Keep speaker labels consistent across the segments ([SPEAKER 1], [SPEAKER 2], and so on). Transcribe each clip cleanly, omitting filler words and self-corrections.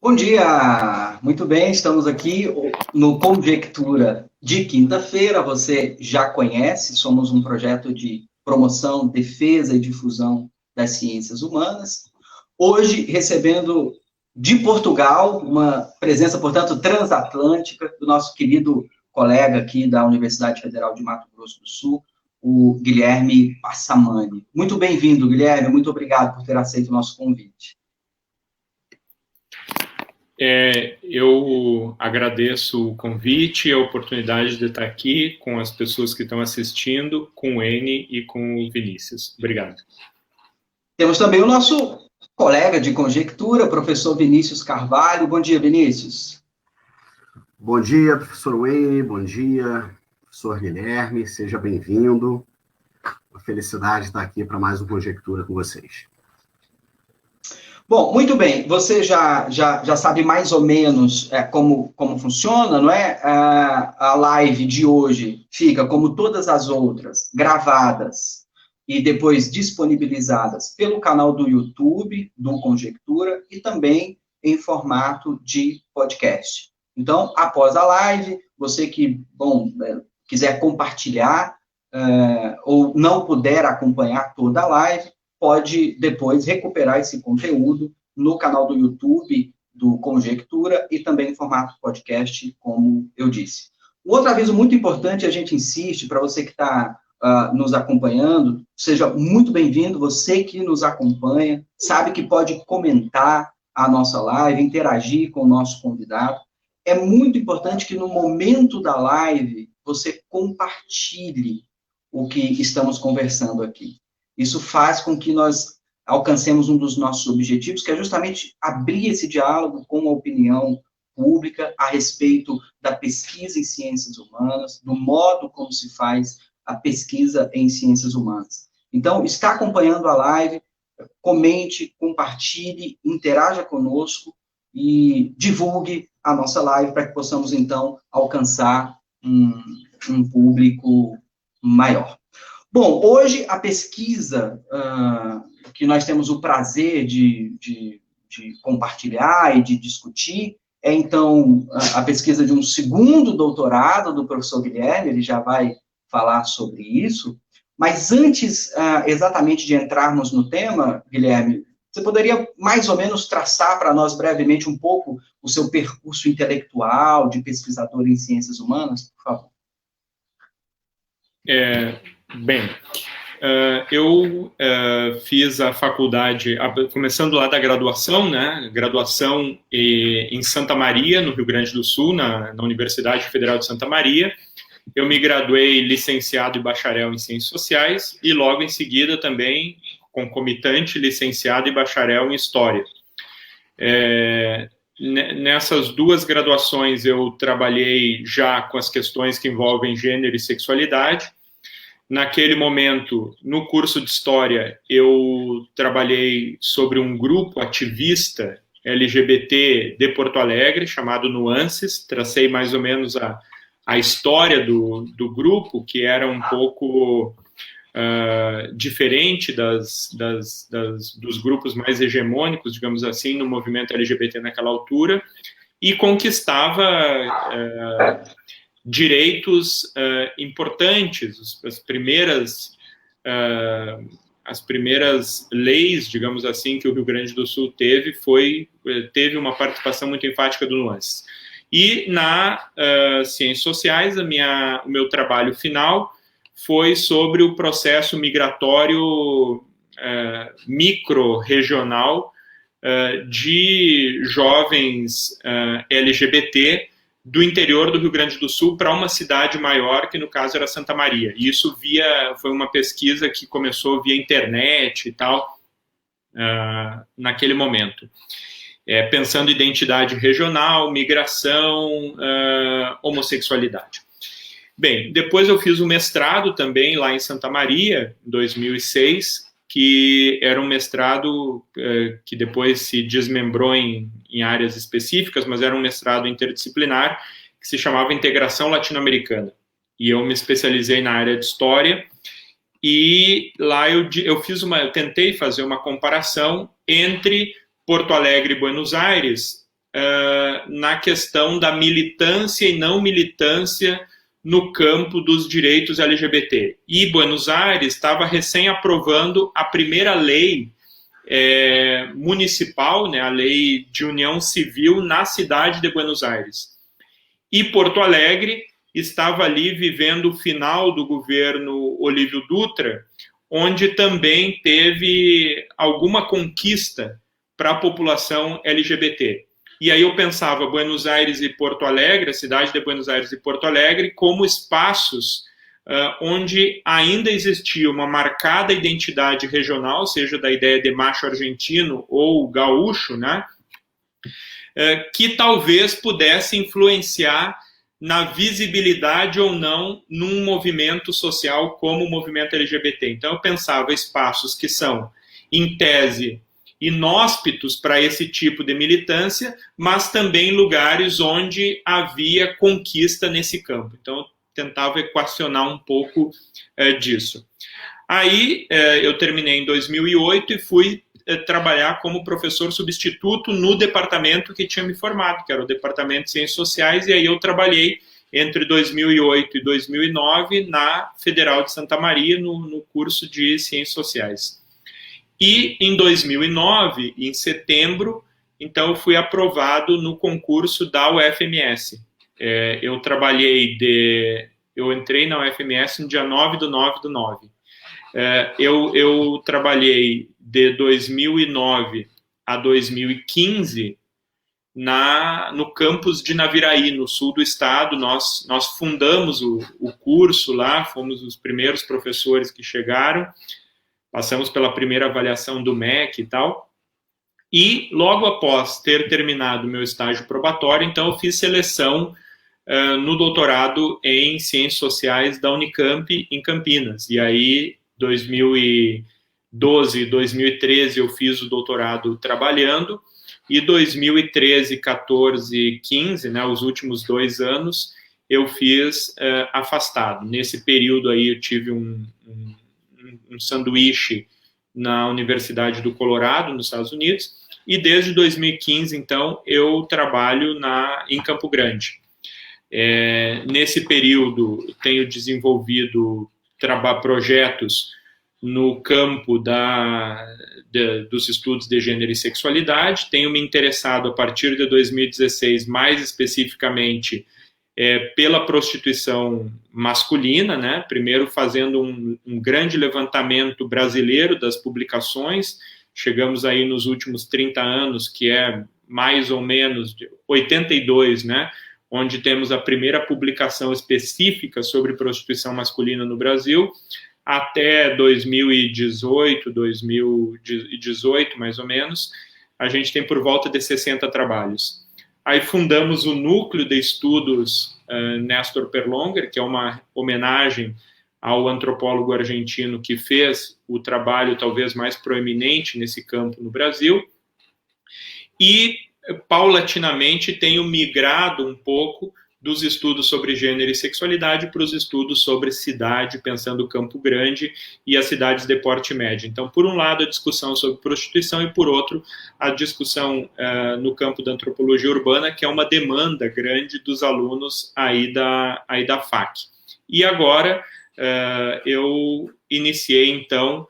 [SPEAKER 1] Bom dia! Muito bem, estamos aqui no Conjectura de quinta-feira. Você já conhece, somos um projeto de promoção, defesa e difusão das ciências humanas. Hoje, recebendo de Portugal, uma presença, portanto, transatlântica do nosso querido colega aqui da Universidade Federal de Mato Grosso do Sul, o Guilherme Passamani. Muito bem-vindo, Guilherme, muito obrigado por ter aceito o nosso convite.
[SPEAKER 2] Eu agradeço o convite e a oportunidade de estar aqui com as pessoas que estão assistindo, com o N e com o Vinícius. Obrigado.
[SPEAKER 1] Temos também o nosso colega de conjectura, professor Vinícius Carvalho. Bom dia, Vinícius.
[SPEAKER 3] Bom dia, professor Wayne. Bom dia, professor Guilherme. Seja bem-vindo. Uma felicidade estar aqui para mais uma conjectura com vocês.
[SPEAKER 1] Bom, muito bem. Você já sabe mais ou menos como funciona, não é? A live de hoje fica, como todas as outras, gravadas e depois disponibilizadas pelo canal do YouTube do Conjectura e também em formato de podcast. Então, após a live, você que, quiser compartilhar ou não puder acompanhar toda a live, pode depois recuperar esse conteúdo no canal do YouTube do Conjectura e também em formato podcast, como eu disse. Um outro aviso muito importante, a gente insiste, para você que está nos acompanhando, seja muito bem-vindo, você que nos acompanha, sabe que pode comentar a nossa live, interagir com o nosso convidado. É muito importante que no momento da live, você compartilhe o que estamos conversando aqui. Isso faz com que nós alcancemos um dos nossos objetivos, que é justamente abrir esse diálogo com a opinião pública a respeito da pesquisa em ciências humanas, do modo como se faz a pesquisa em ciências humanas. Então, está acompanhando a live, comente, compartilhe, interaja conosco e divulgue a nossa live para que possamos, então, alcançar um público maior. Bom, hoje a pesquisa que nós temos o prazer de compartilhar e de discutir é, então, a pesquisa de um segundo doutorado do professor Guilherme, ele já vai falar sobre isso, mas antes, exatamente de entrarmos no tema, Guilherme, você poderia mais ou menos traçar para nós brevemente um pouco o seu percurso intelectual de pesquisador em ciências humanas, por favor?
[SPEAKER 2] Bem, eu fiz a faculdade, começando lá da graduação, né? Graduação em Santa Maria, no Rio Grande do Sul, na Universidade Federal de Santa Maria. Eu me graduei licenciado e bacharel em Ciências Sociais e logo em seguida também, concomitante, licenciado e bacharel em História. Nessas duas graduações eu trabalhei já com as questões que envolvem gênero e sexualidade. Naquele momento, no curso de História, eu trabalhei sobre um grupo ativista LGBT de Porto Alegre, chamado Nuances. Tracei mais ou menos a história do grupo, que era um pouco diferente dos grupos mais hegemônicos, digamos assim, no movimento LGBT naquela altura, e conquistava direitos importantes. As primeiras leis, digamos assim, que o Rio Grande do Sul teve uma participação muito enfática do Nuances. E na Ciências Sociais, o meu trabalho final foi sobre o processo migratório micro-regional de jovens LGBT do interior do Rio Grande do Sul para uma cidade maior, que no caso era Santa Maria. E isso foi uma pesquisa que começou via internet e tal, naquele momento. Pensando em identidade regional, migração, homossexualidade. Bem, depois eu fiz o mestrado também lá em Santa Maria, em 2006, que era um mestrado que depois se desmembrou em áreas específicas, mas era um mestrado interdisciplinar, que se chamava Integração Latino-Americana. E eu me especializei na área de História, e lá eu tentei fazer uma comparação entre Porto Alegre e Buenos Aires, na questão da militância e não militância no campo dos direitos LGBT. E Buenos Aires estava recém-aprovando a primeira lei municipal, né, a lei de união civil na cidade de Buenos Aires. E Porto Alegre estava ali vivendo o final do governo Olívio Dutra, onde também teve alguma conquista para a população LGBT. E aí eu pensava Buenos Aires e Porto Alegre, a cidade de Buenos Aires e Porto Alegre, como espaços onde ainda existia uma marcada identidade regional, seja da ideia de macho argentino ou gaúcho, né, que talvez pudesse influenciar na visibilidade ou não num movimento social como o movimento LGBT. Então eu pensava espaços que são, em tese, inóspitos para esse tipo de militância, mas também lugares onde havia conquista nesse campo. Então, eu tentava equacionar um pouco disso. Aí, eu terminei em 2008 e fui trabalhar como professor substituto no departamento que tinha me formado, que era o Departamento de Ciências Sociais, e aí eu trabalhei entre 2008 e 2009 na Federal de Santa Maria, no curso de Ciências Sociais. E em 2009, em setembro, então eu fui aprovado no concurso da UFMS. Eu entrei na UFMS no dia 9/9/9. Eu trabalhei de 2009 a 2015 no campus de Naviraí, no sul do estado. Nós fundamos o curso lá, fomos os primeiros professores que chegaram. Passamos pela primeira avaliação do MEC e tal, e logo após ter terminado o meu estágio probatório, então eu fiz seleção no doutorado em Ciências Sociais da Unicamp, em Campinas, e aí 2012, 2013 eu fiz o doutorado trabalhando, e 2013, 14, 15, né, os últimos 2 anos, eu fiz afastado. Nesse período aí eu tive um sanduíche na Universidade do Colorado, nos Estados Unidos, e desde 2015, então, eu trabalho em Campo Grande. Nesse período, tenho desenvolvido projetos no campo dos estudos de gênero e sexualidade, tenho me interessado, a partir de 2016, mais especificamente, pela prostituição masculina, né? Primeiro fazendo um grande levantamento brasileiro das publicações, chegamos aí nos últimos 30 anos, que é mais ou menos 82, né? Onde temos a primeira publicação específica sobre prostituição masculina no Brasil, até 2018, mais ou menos, a gente tem por volta de 60 trabalhos. Aí fundamos o Núcleo de Estudos Néstor Perlonger, que é uma homenagem ao antropólogo argentino que fez o trabalho talvez mais proeminente nesse campo no Brasil. E, paulatinamente, tenho migrado um pouco dos estudos sobre gênero e sexualidade para os estudos sobre cidade, pensando Campo Grande e as cidades de porte médio. Então, por um lado, a discussão sobre prostituição e, por outro, a discussão no campo da antropologia urbana, que é uma demanda grande dos alunos aí da FAC. E agora, eu iniciei, então,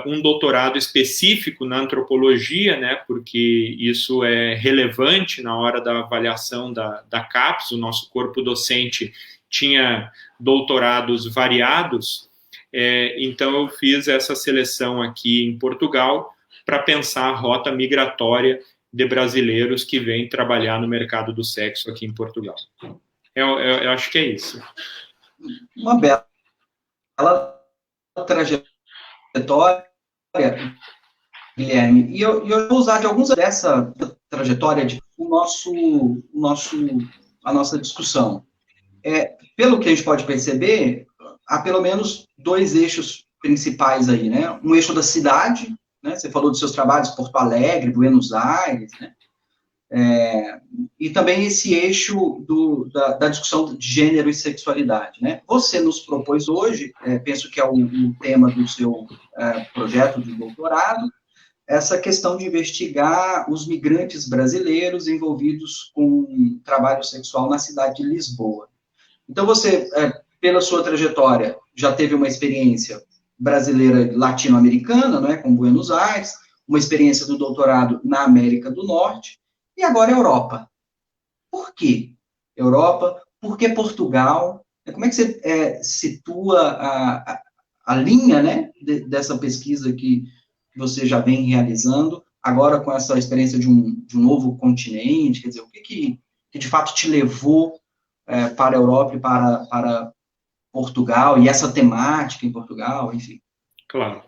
[SPEAKER 2] um doutorado específico na antropologia, né, porque isso é relevante na hora da avaliação da CAPES. O nosso corpo docente tinha doutorados variados, então eu fiz essa seleção aqui em Portugal para pensar a rota migratória de brasileiros que vêm trabalhar no mercado do sexo aqui em Portugal. Eu acho que é isso.
[SPEAKER 1] Uma bela trajetória, Guilherme, e eu vou usar de alguns dessa trajetória a nossa discussão. Pelo que a gente pode perceber, há pelo menos 2 eixos principais aí, né? Um eixo da cidade, né? Você falou dos seus trabalhos em Porto Alegre, Buenos Aires, né? E também esse eixo da discussão de gênero e sexualidade, né? Você nos propôs hoje, penso que é o tema do seu projeto de doutorado, essa questão de investigar os migrantes brasileiros envolvidos com trabalho sexual na cidade de Lisboa. Então, você, pela sua trajetória, já teve uma experiência brasileira latino-americana, não é, com Buenos Aires, uma experiência do doutorado na América do Norte, e agora Europa. Por quê Europa? Por que Portugal? Como é que você situa a linha, né, dessa pesquisa que você já vem realizando, agora com essa experiência de um novo continente? Quer dizer, o que de fato te levou para a Europa e para Portugal, e essa temática em Portugal, enfim?
[SPEAKER 2] Claro.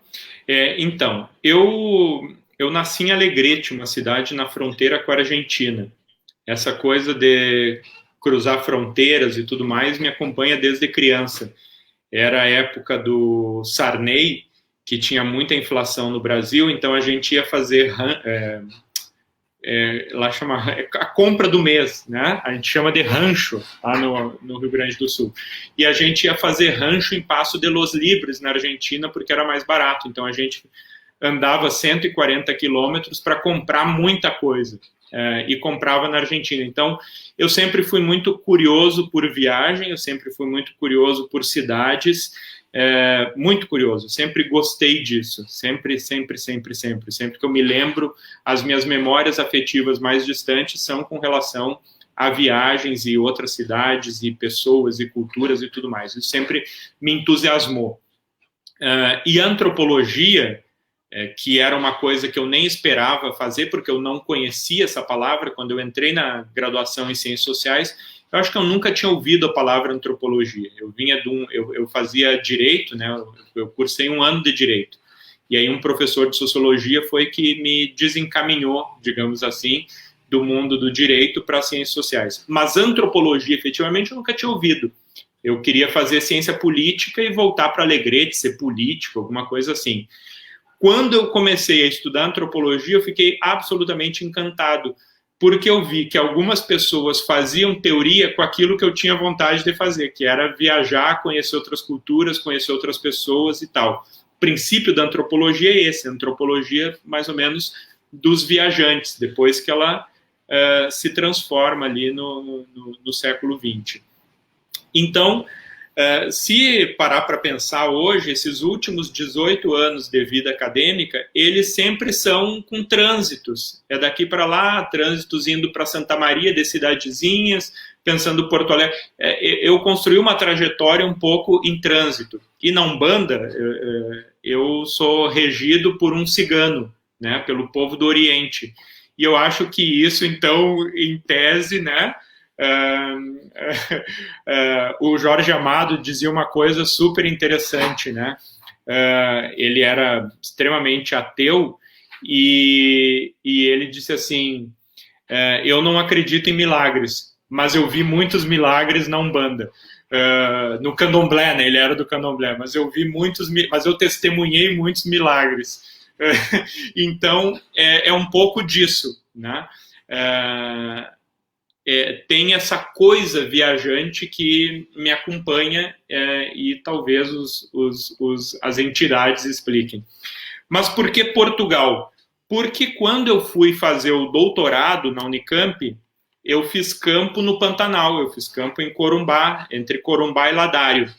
[SPEAKER 2] Então, eu nasci em Alegrete, uma cidade na fronteira com a Argentina. Essa coisa de cruzar fronteiras e tudo mais me acompanha desde criança. Era a época do Sarney, que tinha muita inflação no Brasil, então a gente ia fazer lá chama a compra do mês, né? A gente chama de rancho lá no Rio Grande do Sul. E a gente ia fazer rancho em Passo de los Libres, na Argentina, porque era mais barato. Então a gente andava 140 quilômetros para comprar muita coisa. E comprava na Argentina. Então, eu sempre fui muito curioso por viagem, eu sempre fui muito curioso por cidades, muito curioso, sempre gostei disso, sempre que eu me lembro, as minhas memórias afetivas mais distantes são com relação a viagens e outras cidades e pessoas e culturas e tudo mais. Isso sempre me entusiasmou. E antropologia, que era uma coisa que eu nem esperava fazer, porque eu não conhecia essa palavra. Quando eu entrei na graduação em Ciências Sociais, eu acho que eu nunca tinha ouvido a palavra antropologia. Eu vinha eu fazia Direito, né? Eu cursei 1 ano de Direito. E aí um professor de Sociologia foi que me desencaminhou, digamos assim, do mundo do Direito para Ciências Sociais. Mas Antropologia, efetivamente, eu nunca tinha ouvido. Eu queria fazer Ciência Política e voltar para Alegrete, ser político, alguma coisa assim. Quando eu comecei a estudar antropologia, eu fiquei absolutamente encantado, porque eu vi que algumas pessoas faziam teoria com aquilo que eu tinha vontade de fazer, que era viajar, conhecer outras culturas, conhecer outras pessoas e tal. O princípio da antropologia é esse, a antropologia mais ou menos dos viajantes, depois que ela se transforma ali no século XX. Então, se parar para pensar hoje, esses últimos 18 anos de vida acadêmica, eles sempre são com trânsitos. É daqui para lá, trânsitos indo para Santa Maria, de cidadezinhas, pensando Porto Alegre. Eu construí uma trajetória um pouco em trânsito. E na Umbanda, eu sou regido por um cigano, né, pelo povo do Oriente. E eu acho que isso, então, em tese, né, o Jorge Amado dizia uma coisa super interessante, né? Ele era extremamente ateu e ele disse assim: eu não acredito em milagres, mas eu vi muitos milagres na Umbanda. No Candomblé, né? Ele era do Candomblé, mas eu vi mas eu testemunhei muitos milagres. Então é um pouco disso, né? Tem essa coisa viajante que me acompanha e talvez as entidades expliquem. Mas por que Portugal? Porque quando eu fui fazer o doutorado na Unicamp, eu fiz campo no Pantanal, eu fiz campo em Corumbá, entre Corumbá e Ladário.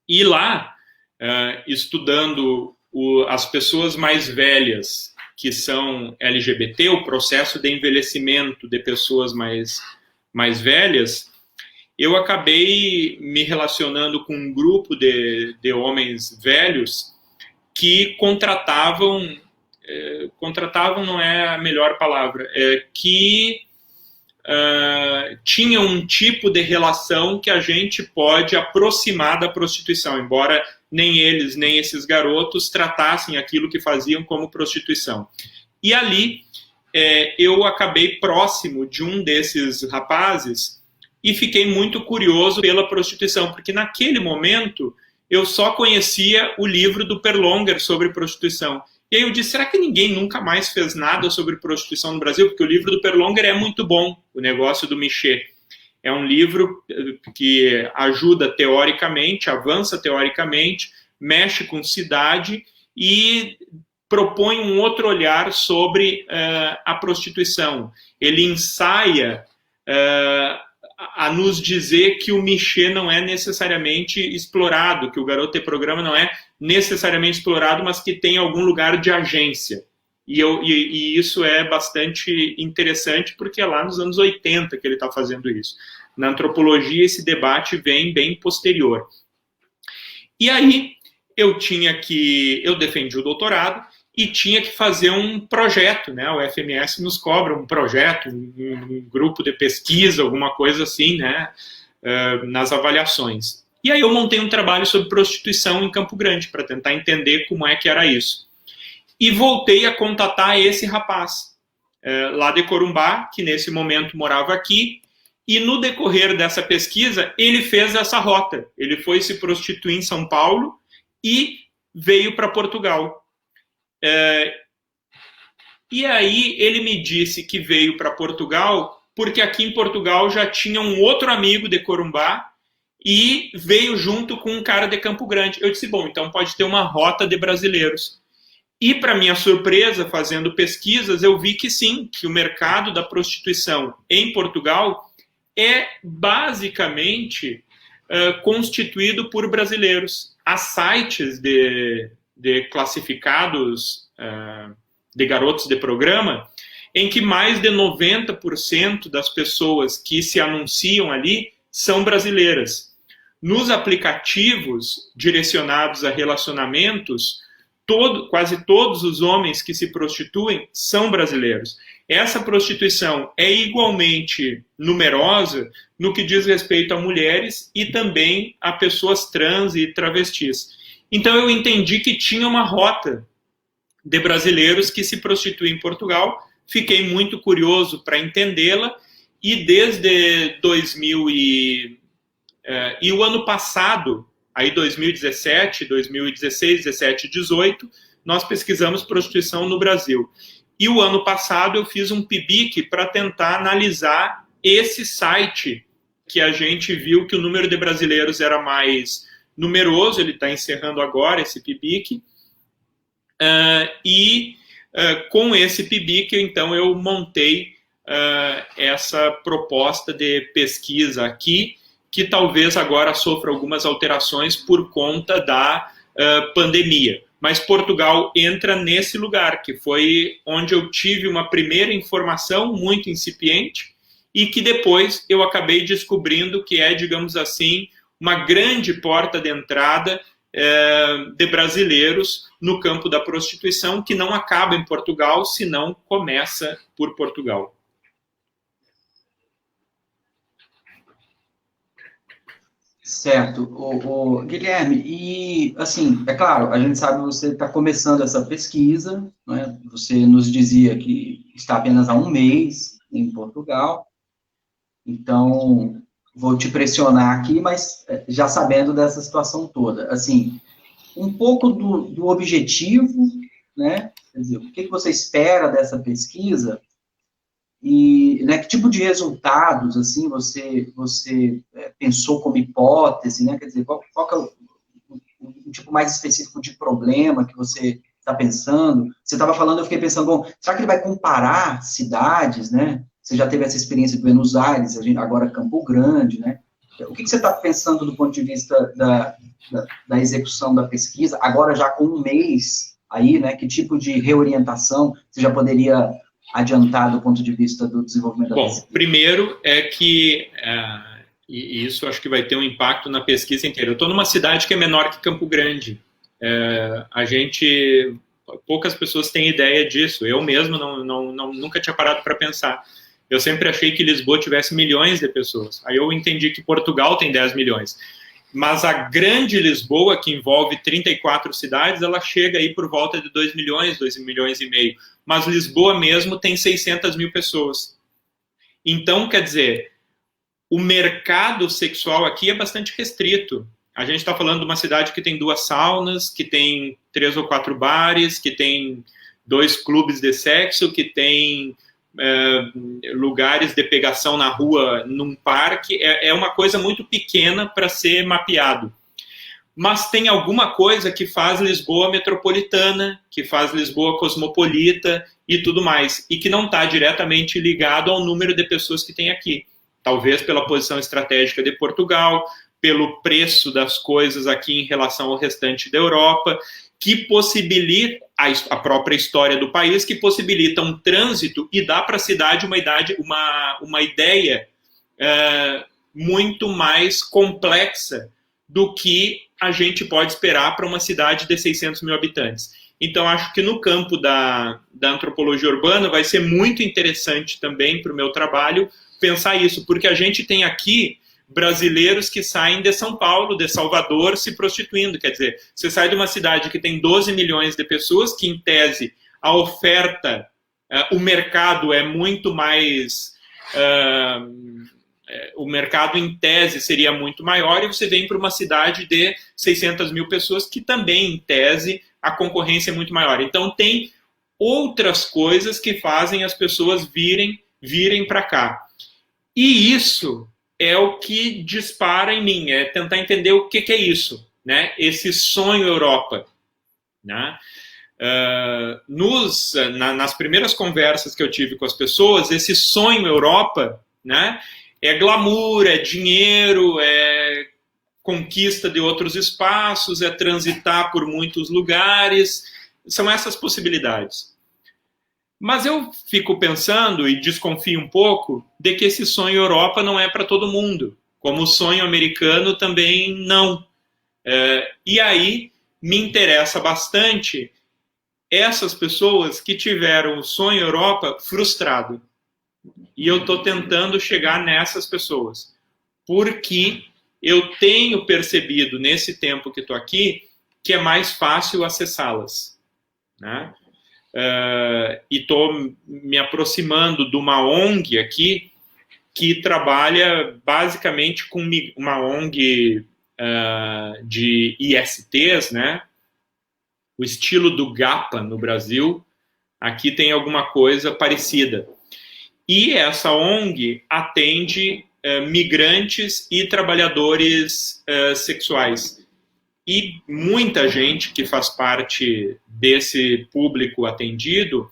[SPEAKER 2] E lá, estudando as pessoas mais velhas, que são LGBT, o processo de envelhecimento de pessoas mais velhas, eu acabei me relacionando com um grupo de homens velhos que contratavam não é a melhor palavra, que tinham um tipo de relação que a gente pode aproximar da prostituição, embora nem eles, nem esses garotos tratassem aquilo que faziam como prostituição. E ali eu acabei próximo de um desses rapazes e fiquei muito curioso pela prostituição, porque naquele momento eu só conhecia o livro do Perlonger sobre prostituição. E aí eu disse, será que ninguém nunca mais fez nada sobre prostituição no Brasil? Porque o livro do Perlonger é muito bom, O Negócio do Michê. É um livro que ajuda teoricamente, avança teoricamente, mexe com cidade e propõe um outro olhar sobre a prostituição. Ele ensaia a nos dizer que o Michê não é necessariamente explorado, que o garoto de programa não é necessariamente explorado, mas que tem algum lugar de agência. E isso é bastante interessante, porque é lá nos anos 80 que ele está fazendo isso. Na antropologia, esse debate vem bem posterior. E aí, eu defendi o doutorado e tinha que fazer um projeto, né? O FMS nos cobra um projeto, um grupo de pesquisa, alguma coisa assim, né? Nas avaliações. E aí eu montei um trabalho sobre prostituição em Campo Grande, para tentar entender como é que era isso. E voltei a contatar esse rapaz, lá de Corumbá, que nesse momento morava aqui, e no decorrer dessa pesquisa, ele fez essa rota. Ele foi se prostituir em São Paulo e veio para Portugal. E aí ele me disse que veio para Portugal porque aqui em Portugal já tinha um outro amigo de Corumbá e veio junto com um cara de Campo Grande. Eu disse, bom, então pode ter uma rota de brasileiros. E, para minha surpresa, fazendo pesquisas, eu vi que sim, que o mercado da prostituição em Portugal é basicamente constituído por brasileiros. Há sites de classificados de garotos de programa em que mais de 90% das pessoas que se anunciam ali são brasileiras. Nos aplicativos direcionados a relacionamentos, quase todos os homens que se prostituem são brasileiros. Essa prostituição é igualmente numerosa no que diz respeito a mulheres e também a pessoas trans e travestis. Então eu entendi que tinha uma rota de brasileiros que se prostituem em Portugal, fiquei muito curioso para entendê-la e desde 2000 e o ano passado, aí 2017, 2016, 17, 18, nós pesquisamos prostituição no Brasil. E o ano passado eu fiz um PIBIC para tentar analisar esse site que a gente viu que o número de brasileiros era mais numeroso, ele está encerrando agora esse PIBIC. Com esse PIBIC, então, eu montei essa proposta de pesquisa aqui, que talvez agora sofra algumas alterações por conta da pandemia. Mas Portugal entra nesse lugar, que foi onde eu tive uma primeira informação muito incipiente e que depois eu acabei descobrindo que é, digamos assim, uma grande porta de entrada de brasileiros no campo da prostituição, que não acaba em Portugal, senão começa por Portugal.
[SPEAKER 1] Certo. Guilherme, e assim, é claro, a gente sabe que você está começando essa pesquisa, né? Você nos dizia que está apenas há um mês em Portugal, então vou te pressionar aqui, mas já sabendo dessa situação toda, assim, um pouco do objetivo, né? Quer dizer, o que você espera dessa pesquisa e, né, que tipo de resultados, assim, você pensou como hipótese, né? Quer dizer, qual que é o tipo mais específico de problema que você está pensando? Você estava falando, eu fiquei pensando, bom, será que ele vai comparar cidades, né? Você já teve essa experiência de Buenos Aires, agora Campo Grande, né? O que você está pensando do ponto de vista da execução da pesquisa, agora já com um mês aí, né? Que tipo de reorientação você já poderia adiantar do ponto de vista do desenvolvimento da pesquisa?
[SPEAKER 2] Bom, primeiro é que, e isso acho que vai ter um impacto na pesquisa inteira. Eu estou numa cidade que é menor que Campo Grande. Poucas pessoas têm ideia disso. Eu mesmo nunca tinha parado para pensar. Eu sempre achei que Lisboa tivesse milhões de pessoas. Aí eu entendi que Portugal tem 10 milhões. Mas a grande Lisboa, que envolve 34 cidades, ela chega aí por volta de 2 milhões, 2 milhões e meio. Mas Lisboa mesmo tem 600 mil pessoas. Então, quer dizer, o mercado sexual aqui é bastante restrito. A gente está falando de uma cidade que tem 2 saunas, que tem 3 ou 4 bares, que tem 2 clubes de sexo, que tem lugares de pegação na rua, num parque. É uma coisa muito pequena para ser mapeado. mas tem alguma coisa que faz Lisboa metropolitana, que faz Lisboa cosmopolita e tudo mais, e que não está diretamente ligado ao número de pessoas que tem aqui. Talvez pela posição estratégica de Portugal, pelo preço das coisas aqui em relação ao restante da Europa, que possibilita a própria história do país, que possibilita um trânsito e dá para a cidade uma ideia muito mais complexa do que a gente pode esperar para uma cidade de 600 mil habitantes. Então, acho que no campo da antropologia urbana vai ser muito interessante também para o meu trabalho pensar isso, porque a gente tem aqui brasileiros que saem de São Paulo, de Salvador, se prostituindo. Quer dizer, você sai de uma cidade que tem 12 milhões de pessoas, que em tese a oferta, o mercado é muito mais... o mercado em tese seria muito maior, e você vem para uma cidade de 600 mil pessoas que também, em tese, a concorrência é muito maior. Então, tem outras coisas que fazem as pessoas virem para cá. E isso é o que dispara em mim, é tentar entender o que é isso, né? Esse sonho Europa. Né? Nas primeiras conversas que eu tive com as pessoas, esse sonho Europa, né, é glamour, é dinheiro, é conquista de outros espaços, é transitar por muitos lugares, são essas possibilidades. Mas eu fico pensando e desconfio um pouco de que esse sonho Europa não é para todo mundo, como o sonho americano também não. E aí me interessa bastante essas pessoas que tiveram o sonho Europa frustrado. E eu estou tentando chegar nessas pessoas, porque eu tenho percebido nesse tempo que estou aqui que é mais fácil acessá-las, né? E estou me aproximando de uma ONG aqui que trabalha basicamente com uma ONG de ISTs, né? O estilo do GAPA no Brasil, aqui tem alguma coisa parecida. E essa ONG atende migrantes e trabalhadores sexuais. E muita gente que faz parte desse público atendido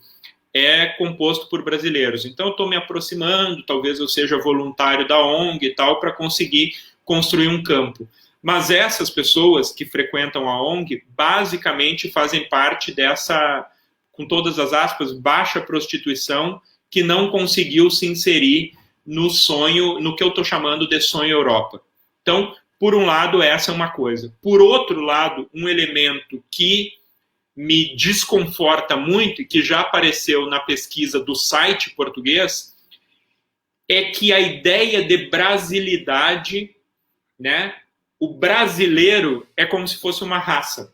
[SPEAKER 2] é composto por brasileiros. Então, eu estou me aproximando, talvez eu seja voluntário da ONG e tal, para conseguir construir um campo. Mas essas pessoas que frequentam a ONG, basicamente fazem parte dessa, com todas as aspas, baixa prostituição, que não conseguiu se inserir no sonho, no que eu estou chamando de sonho Europa. Então, por um lado, essa é uma coisa. Por outro lado, um elemento que me desconforta muito, e que já apareceu na pesquisa do site português, é que a ideia de brasilidade, né? O brasileiro é como se fosse uma raça.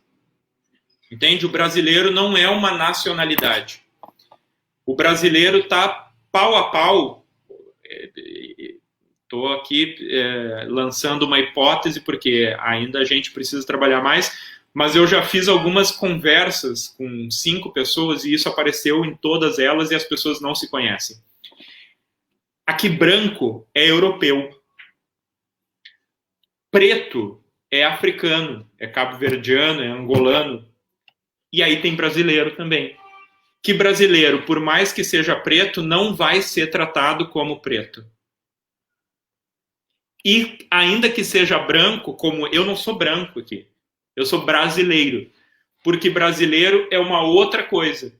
[SPEAKER 2] Entende? O brasileiro não é uma nacionalidade. O brasileiro está pau a pau. Estou aqui lançando uma hipótese, porque ainda a gente precisa trabalhar mais, mas eu já fiz algumas conversas com 5 pessoas e isso apareceu em todas elas e as pessoas não se conhecem. Aqui branco é europeu. Preto é africano, é cabo-verdiano, é angolano. E aí tem brasileiro também. Que brasileiro, por mais que seja preto, não vai ser tratado como preto. E ainda que seja branco, como eu não sou branco aqui, eu sou brasileiro, porque brasileiro é uma outra coisa.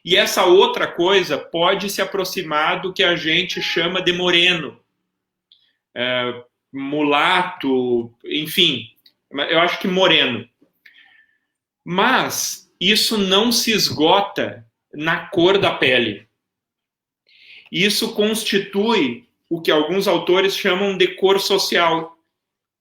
[SPEAKER 2] E essa outra coisa pode se aproximar do que a gente chama de moreno, mulato, enfim, eu acho que moreno. Mas isso não se esgota na cor da pele. Isso constitui o que alguns autores chamam de cor social,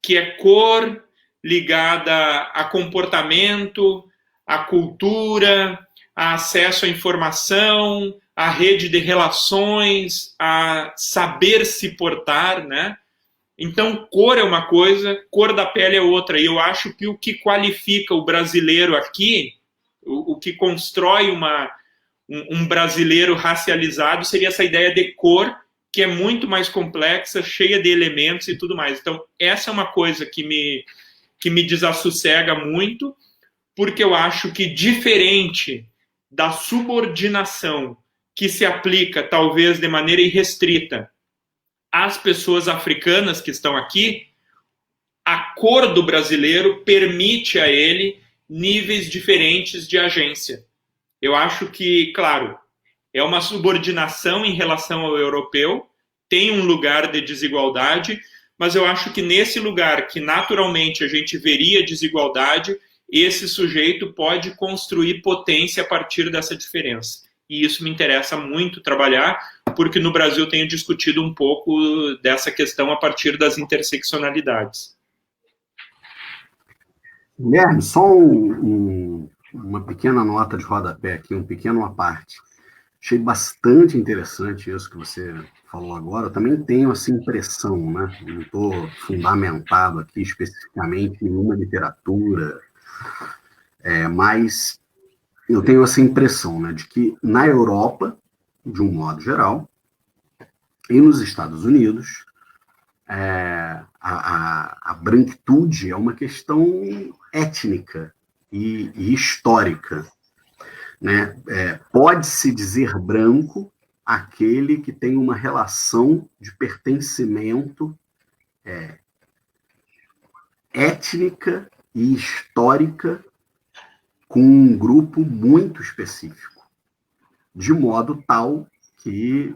[SPEAKER 2] que é cor ligada a comportamento, a cultura, a acesso à informação, a rede de relações, a saber se portar, né? Então, cor é uma coisa, cor da pele é outra. E eu acho que o que qualifica o brasileiro aqui, o que constrói um brasileiro racializado, seria essa ideia de cor, que é muito mais complexa, cheia de elementos e tudo mais. Então, essa é uma coisa que que me desassossega muito, porque eu acho que, diferente da subordinação que se aplica, talvez de maneira irrestrita, às pessoas africanas que estão aqui, a cor do brasileiro permite a ele níveis diferentes de agência. Eu acho que, claro, é uma subordinação em relação ao europeu, tem um lugar de desigualdade, mas eu acho que nesse lugar que naturalmente a gente veria desigualdade, esse sujeito pode construir potência a partir dessa diferença. E isso me interessa muito trabalhar, porque no Brasil tenho discutido um pouco dessa questão a partir das interseccionalidades.
[SPEAKER 3] Guilherme, só uma pequena nota de rodapé aqui, um pequeno à parte. Achei bastante interessante isso que você falou agora. Eu também tenho essa impressão, né? Não estou fundamentado aqui especificamente em uma literatura, mas eu tenho essa impressão, né, de que na Europa, de um modo geral, e nos Estados Unidos, a branquitude é uma questão étnica e histórica. Né? Pode-se dizer branco aquele que tem uma relação de pertencimento étnica e histórica com um grupo muito específico, de modo tal que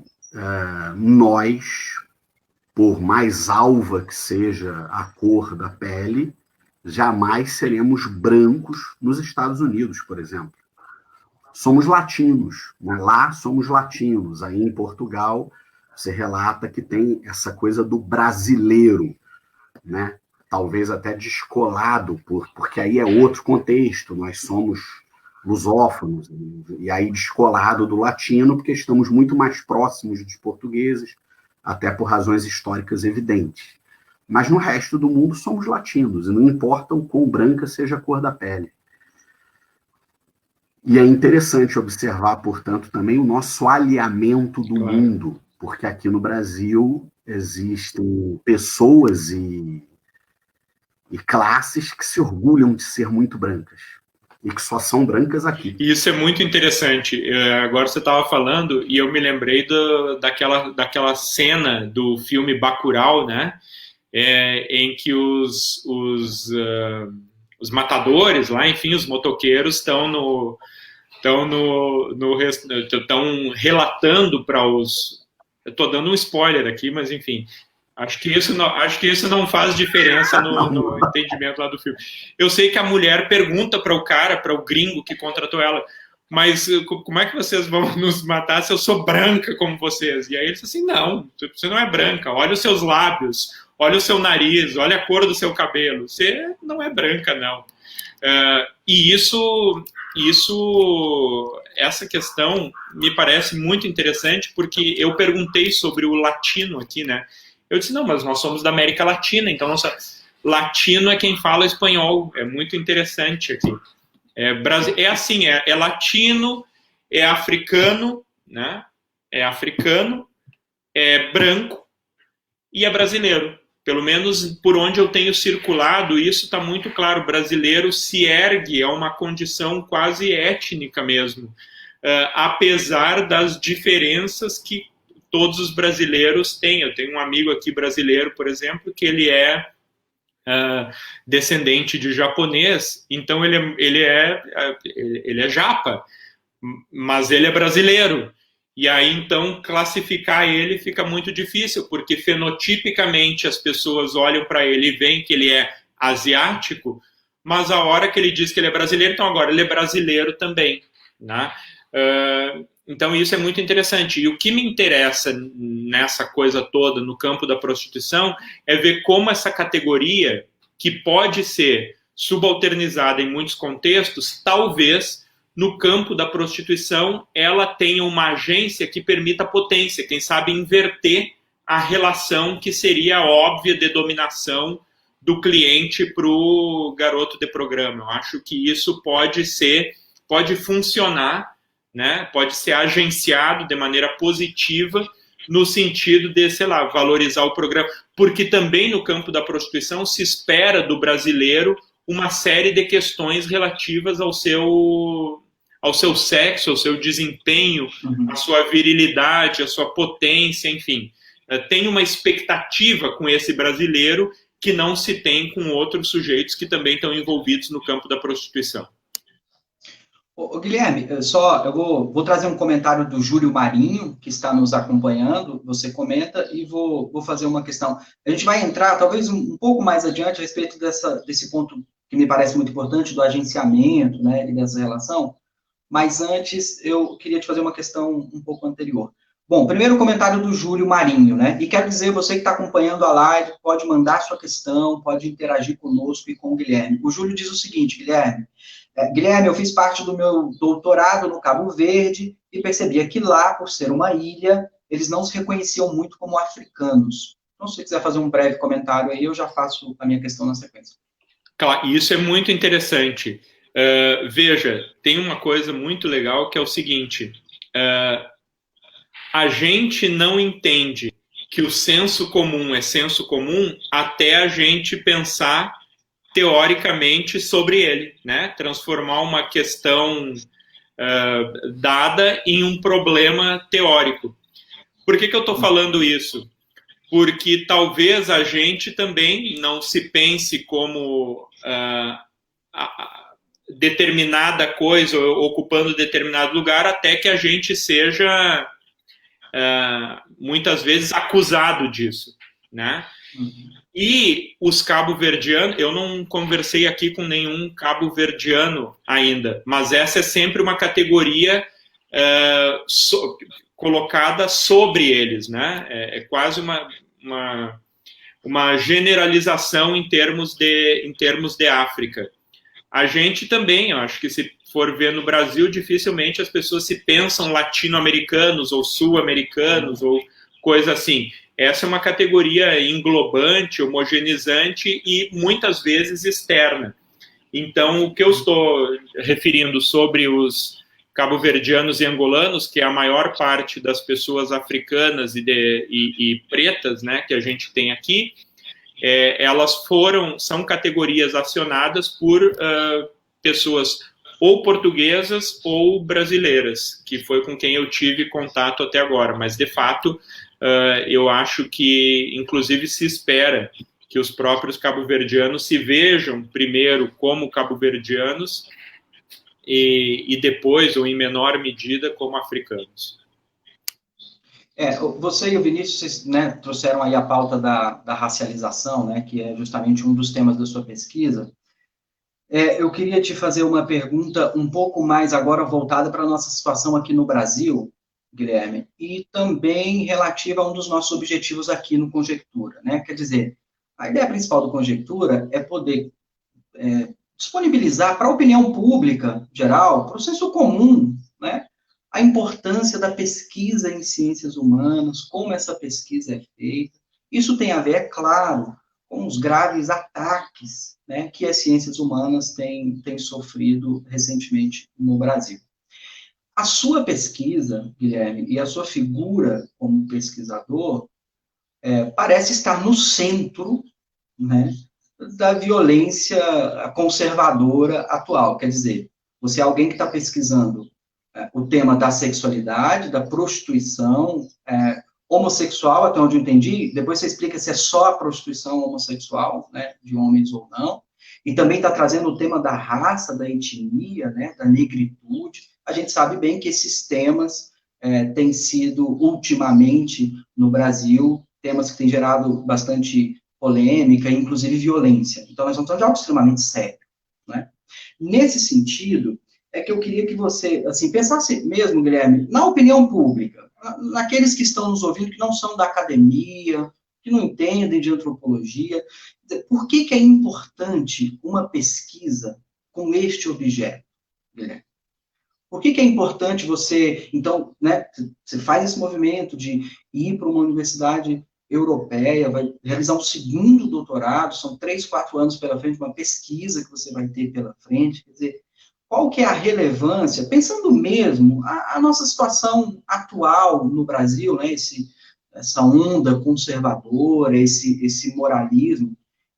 [SPEAKER 3] nós, por mais alva que seja a cor da pele, jamais seremos brancos nos Estados Unidos, por exemplo. Somos latinos, né? Lá somos latinos. Aí em Portugal, você relata que tem essa coisa do brasileiro, né? Talvez até descolado, porque aí é outro contexto, nós somos lusófonos, e aí descolado do latino, porque estamos muito mais próximos dos portugueses, até por razões históricas evidentes. Mas no resto do mundo somos latinos, e não importa o quão branca seja a cor da pele. E é interessante observar, portanto, também o nosso alinhamento do mundo, porque aqui no Brasil existem pessoas e classes que se orgulham de ser muito brancas, e que só são brancas aqui.
[SPEAKER 2] Isso é muito interessante. Agora você estava falando, e eu me lembrei daquela cena do filme Bacurau, né? Em que os matadores lá, enfim, os motoqueiros estão relatando para os... Eu estou dando um spoiler aqui, mas enfim, acho que isso não faz diferença no entendimento lá do filme. Eu sei que a mulher pergunta para o cara, para o gringo que contratou ela, mas como é que vocês vão nos matar se eu sou branca como vocês? E aí ele diz assim, não, você não é branca, olha os seus lábios, olha o seu nariz, olha a cor do seu cabelo, você não é branca, não. E essa questão me parece muito interessante, porque eu perguntei sobre o latino aqui, né? Eu disse, não, mas nós somos da América Latina, então latino é quem fala espanhol, é muito interessante aqui. É latino, é africano, né? É africano, é branco e é brasileiro. Pelo menos por onde eu tenho circulado, isso está muito claro. O brasileiro se ergue a uma condição quase étnica mesmo, apesar das diferenças que todos os brasileiros têm. Eu tenho um amigo aqui brasileiro, por exemplo, que ele é descendente de japonês, então ele é japa, mas ele é brasileiro. E aí, então, classificar ele fica muito difícil, porque fenotipicamente as pessoas olham para ele e veem que ele é asiático, mas a hora que ele diz que ele é brasileiro, então agora ele é brasileiro também, né? Então isso é muito interessante. E o que me interessa nessa coisa toda, no campo da prostituição, é ver como essa categoria, que pode ser subalternizada em muitos contextos, talvez no campo da prostituição ela tenha uma agência que permita potência, quem sabe inverter a relação que seria óbvia de dominação do cliente para o garoto de programa. Eu acho que isso pode funcionar, né? Pode ser agenciado de maneira positiva no sentido de, sei lá, valorizar o programa, porque também no campo da prostituição se espera do brasileiro uma série de questões relativas ao seu sexo, ao seu desempenho, à sua virilidade, à sua potência, enfim. Tem uma expectativa com esse brasileiro que não se tem com outros sujeitos que também estão envolvidos no campo da prostituição.
[SPEAKER 1] Ô, Guilherme, eu vou trazer um comentário do Júlio Marinho, que está nos acompanhando, você comenta, e vou fazer uma questão. A gente vai entrar, talvez, um pouco mais adiante a respeito desse ponto que me parece muito importante, do agenciamento, né, e dessa relação, mas antes eu queria te fazer uma questão um pouco anterior. Bom, primeiro comentário do Júlio Marinho, né, e quero dizer, você que está acompanhando a live, pode mandar sua questão, pode interagir conosco e com o Guilherme. O Júlio diz o seguinte, Guilherme, eu fiz parte do meu doutorado no Cabo Verde e percebia que lá, por ser uma ilha, eles não se reconheciam muito como africanos. Então, se você quiser fazer um breve comentário aí, eu já faço a minha questão na sequência.
[SPEAKER 2] Claro, isso é muito interessante. Veja, tem uma coisa muito legal que é o seguinte, a gente não entende que o senso comum é senso comum até a gente pensar teoricamente sobre ele, né? Transformar uma questão dada em um problema teórico. Por que eu estou falando isso? Porque talvez a gente também não se pense como determinada coisa, ocupando determinado lugar, até que a gente seja muitas vezes acusado disso, né? E os cabo-verdianos, eu não conversei aqui com nenhum cabo-verdiano ainda, mas essa é sempre uma categoria colocada sobre eles, né? É quase uma generalização em termos de África. A gente também, eu acho que se for ver no Brasil, dificilmente as pessoas se pensam latino-americanos ou sul-americanos ou coisa assim. Essa é uma categoria englobante, homogeneizante e muitas vezes externa. Então, o que eu estou referindo sobre os cabo-verdianos e angolanos, que é a maior parte das pessoas africanas e pretas, né, que a gente tem aqui, elas são categorias acionadas por pessoas ou portuguesas ou brasileiras, que foi com quem eu tive contato até agora, mas de fato eu acho que inclusive se espera que os próprios cabo-verdianos se vejam primeiro como cabo-verdianos e depois, ou em menor medida, como africanos.
[SPEAKER 1] Você e o Vinícius, vocês, né, trouxeram aí a pauta da racialização, né, que é justamente um dos temas da sua pesquisa. Eu queria te fazer uma pergunta um pouco mais agora voltada para a nossa situação aqui no Brasil, Guilherme, e também relativa a um dos nossos objetivos aqui no Conjectura, né? Quer dizer, a ideia principal do Conjectura é poder disponibilizar para a opinião pública geral, para o senso comum, né, a importância da pesquisa em ciências humanas, como essa pesquisa é feita. Isso tem a ver, é claro, com os graves ataques, né, que as ciências humanas têm sofrido recentemente no Brasil. A sua pesquisa, Guilherme, e a sua figura como pesquisador parece estar no centro, né, da violência conservadora atual. Quer dizer, você é alguém que está pesquisando o tema da sexualidade, da prostituição homossexual, até onde eu entendi, depois você explica se é só a prostituição homossexual, né, de homens ou não, e também está trazendo o tema da raça, da etnia, né, da negritude. A gente sabe bem que esses temas têm sido, ultimamente, no Brasil, temas que têm gerado bastante polêmica, inclusive violência. Então, nós vamos falar de algo extremamente sério, né? Nesse sentido, é que eu queria que você, assim, pensasse mesmo, Guilherme, na opinião pública, naqueles que estão nos ouvindo, que não são da academia, que não entendem de antropologia, por que é importante uma pesquisa com este objeto, Guilherme? Por que é importante você, então, né, você faz esse movimento de ir para uma universidade europeia, vai realizar um segundo doutorado, são 3, 4 anos pela frente, uma pesquisa que você vai ter pela frente, quer dizer, qual que é a relevância, pensando mesmo a nossa situação atual no Brasil, né, essa onda conservadora, esse moralismo,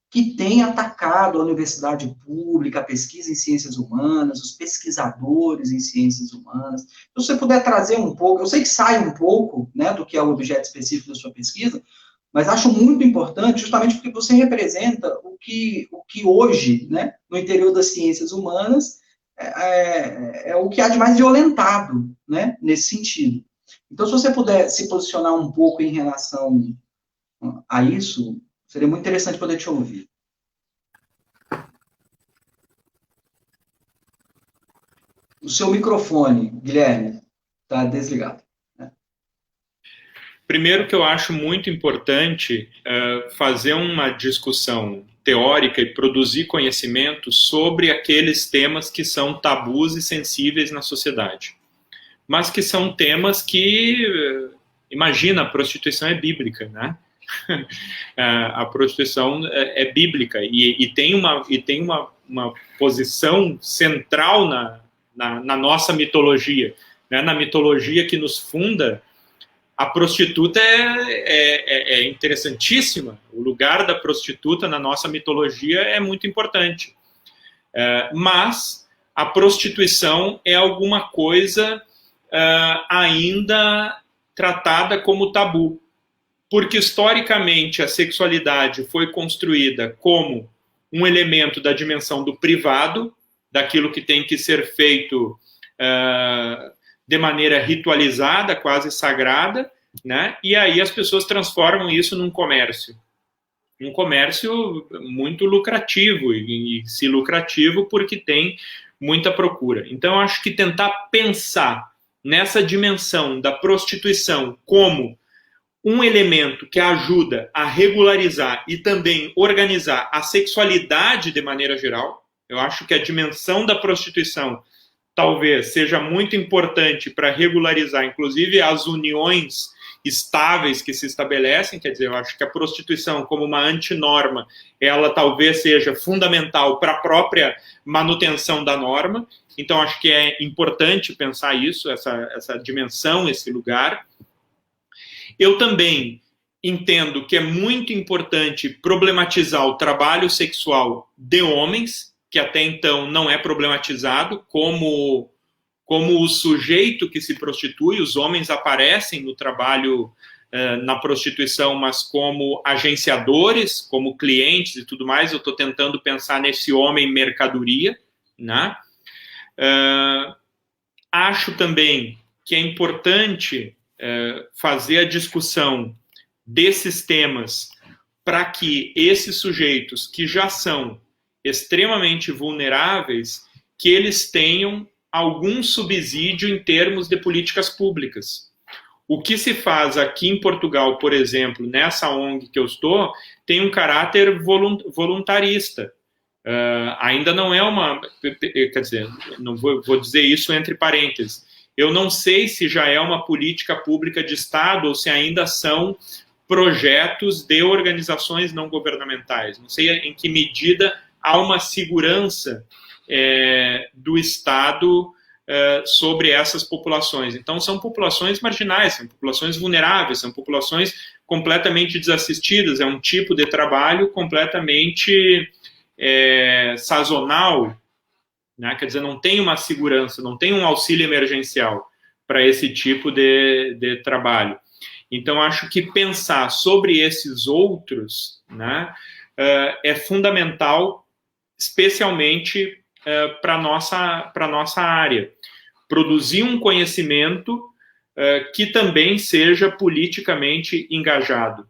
[SPEAKER 1] que tem atacado a universidade pública, a pesquisa em ciências humanas, os pesquisadores em ciências humanas. Se você puder trazer um pouco, eu sei que sai um pouco, né, do que é o objeto específico da sua pesquisa, mas acho muito importante, justamente porque você representa o que hoje, né, no interior das ciências humanas, é o que há de mais violentado, né, nesse sentido. Então, se você puder se posicionar um pouco em relação a isso, seria muito interessante poder te ouvir. O seu microfone, Guilherme, está desligado.
[SPEAKER 2] Primeiro que eu acho muito importante fazer uma discussão teórica e produzir conhecimento sobre aqueles temas que são tabus e sensíveis na sociedade. Mas que são temas que, imagina, a prostituição é bíblica, né? A prostituição é bíblica e tem uma posição central na nossa mitologia, né? Na mitologia que nos funda. A prostituta é interessantíssima. O lugar da prostituta na nossa mitologia é muito importante. Mas a prostituição é alguma coisa ainda tratada como tabu. Porque, historicamente, a sexualidade foi construída como um elemento da dimensão do privado, daquilo que tem que ser feito de maneira ritualizada, quase sagrada, né? E aí as pessoas transformam isso num comércio muito lucrativo, e se lucrativo porque tem muita procura. Então, eu acho que tentar pensar nessa dimensão da prostituição como um elemento que ajuda a regularizar e também organizar a sexualidade de maneira geral, eu acho que a dimensão da prostituição talvez seja muito importante para regularizar, inclusive, as uniões estáveis que se estabelecem. Quer dizer, eu acho que a prostituição, como uma antinorma, ela talvez seja fundamental para a própria manutenção da norma. Então, acho que é importante pensar isso, essa dimensão, esse lugar. Eu também entendo que é muito importante problematizar o trabalho sexual de homens, que até então não é problematizado como o sujeito que se prostitui. Os homens aparecem no trabalho, na prostituição, mas como agenciadores, como clientes e tudo mais. Eu estou tentando pensar nesse homem mercadoria, né? Acho também que é importante fazer a discussão desses temas para que esses sujeitos que já são extremamente vulneráveis, que eles tenham algum subsídio em termos de políticas públicas. O que se faz aqui em Portugal, por exemplo, nessa ONG que eu estou, tem um caráter voluntarista. Ainda não é uma... Quer dizer, não vou dizer isso entre parênteses. Eu não sei se já é uma política pública de Estado ou se ainda são projetos de organizações não governamentais. Não sei em que medida há uma segurança do Estado sobre essas populações. Então, são populações marginais, são populações vulneráveis, são populações completamente desassistidas. É um tipo de trabalho completamente sazonal, né? Quer dizer, não tem uma segurança, não tem um auxílio emergencial para esse tipo de trabalho. Então, acho que pensar sobre esses outros, né, é fundamental, especialmente para a nossa área. Produzir um conhecimento que também seja politicamente engajado,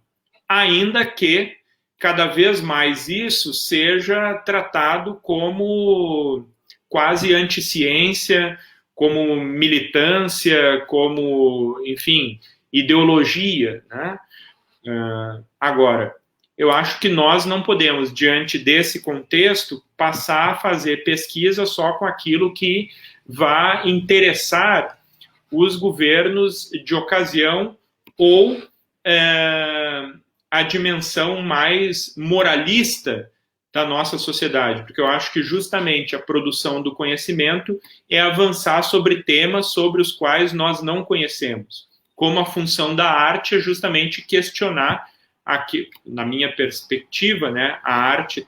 [SPEAKER 2] ainda que cada vez mais isso seja tratado como quase anti-ciência, como militância, como, enfim, ideologia, né? Agora, eu acho que nós não podemos, diante desse contexto, passar a fazer pesquisa só com aquilo que vai interessar os governos de ocasião ou a dimensão mais moralista da nossa sociedade, porque eu acho que justamente a produção do conhecimento é avançar sobre temas sobre os quais nós não conhecemos. como a função da arte é justamente questionar, aqui, na minha perspectiva, né, a arte